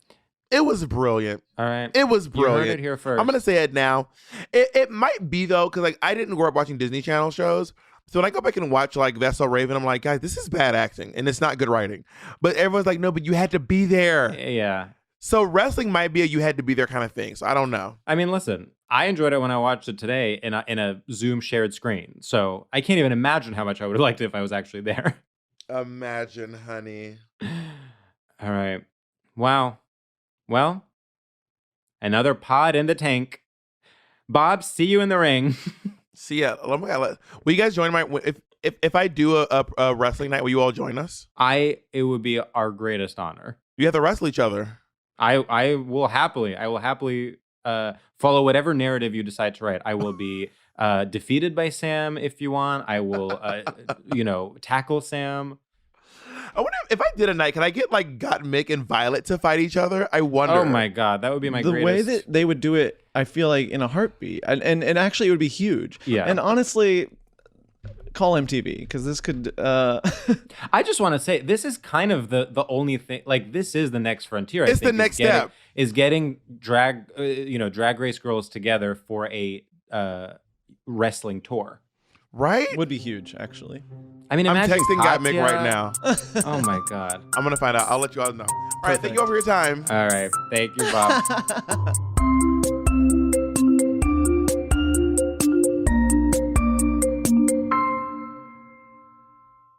It was brilliant. All right. It was brilliant. You heard it here first. I'm going to say it now. It might be, though, because I didn't grow up watching Disney Channel shows. So when I go back and watch Vessel Raven, I'm like, guys, this is bad acting and it's not good writing. But everyone's like, no, but you had to be there. Yeah. So wrestling might be a you had to be there kind of thing. So I don't know. I mean, listen, I enjoyed it when I watched it today in a Zoom shared screen. So I can't even imagine how much I would have liked it if I was actually there. Imagine, honey. All right. Wow. Well, another pod in the tank. Bob, see you in the ring. See ya. Oh my God. Will you guys join if I do a wrestling night, will you all join us? It would be our greatest honor. You have to wrestle each other. I will happily follow whatever narrative you decide to write. I will be defeated by Sam if you want. I will, tackle Sam. I wonder if I did a night, can I get Got Mick and Violet to fight each other? I wonder. Oh my God, that would be my greatest. The way that they would do it, I feel like in a heartbeat, and actually it would be huge. Yeah. And honestly, call MTV because this could. I just want to say this is kind of the only thing. Like, this is the next frontier. It's the next step. Is getting drag race girls together for a wrestling tour. Right? Would be huge, actually. I mean, I'm imagine texting Got Mick Katya. right now. Oh my God. I'm gonna find out. I'll let you all know. All right, thank you all for your time. All right, thank you, Bob.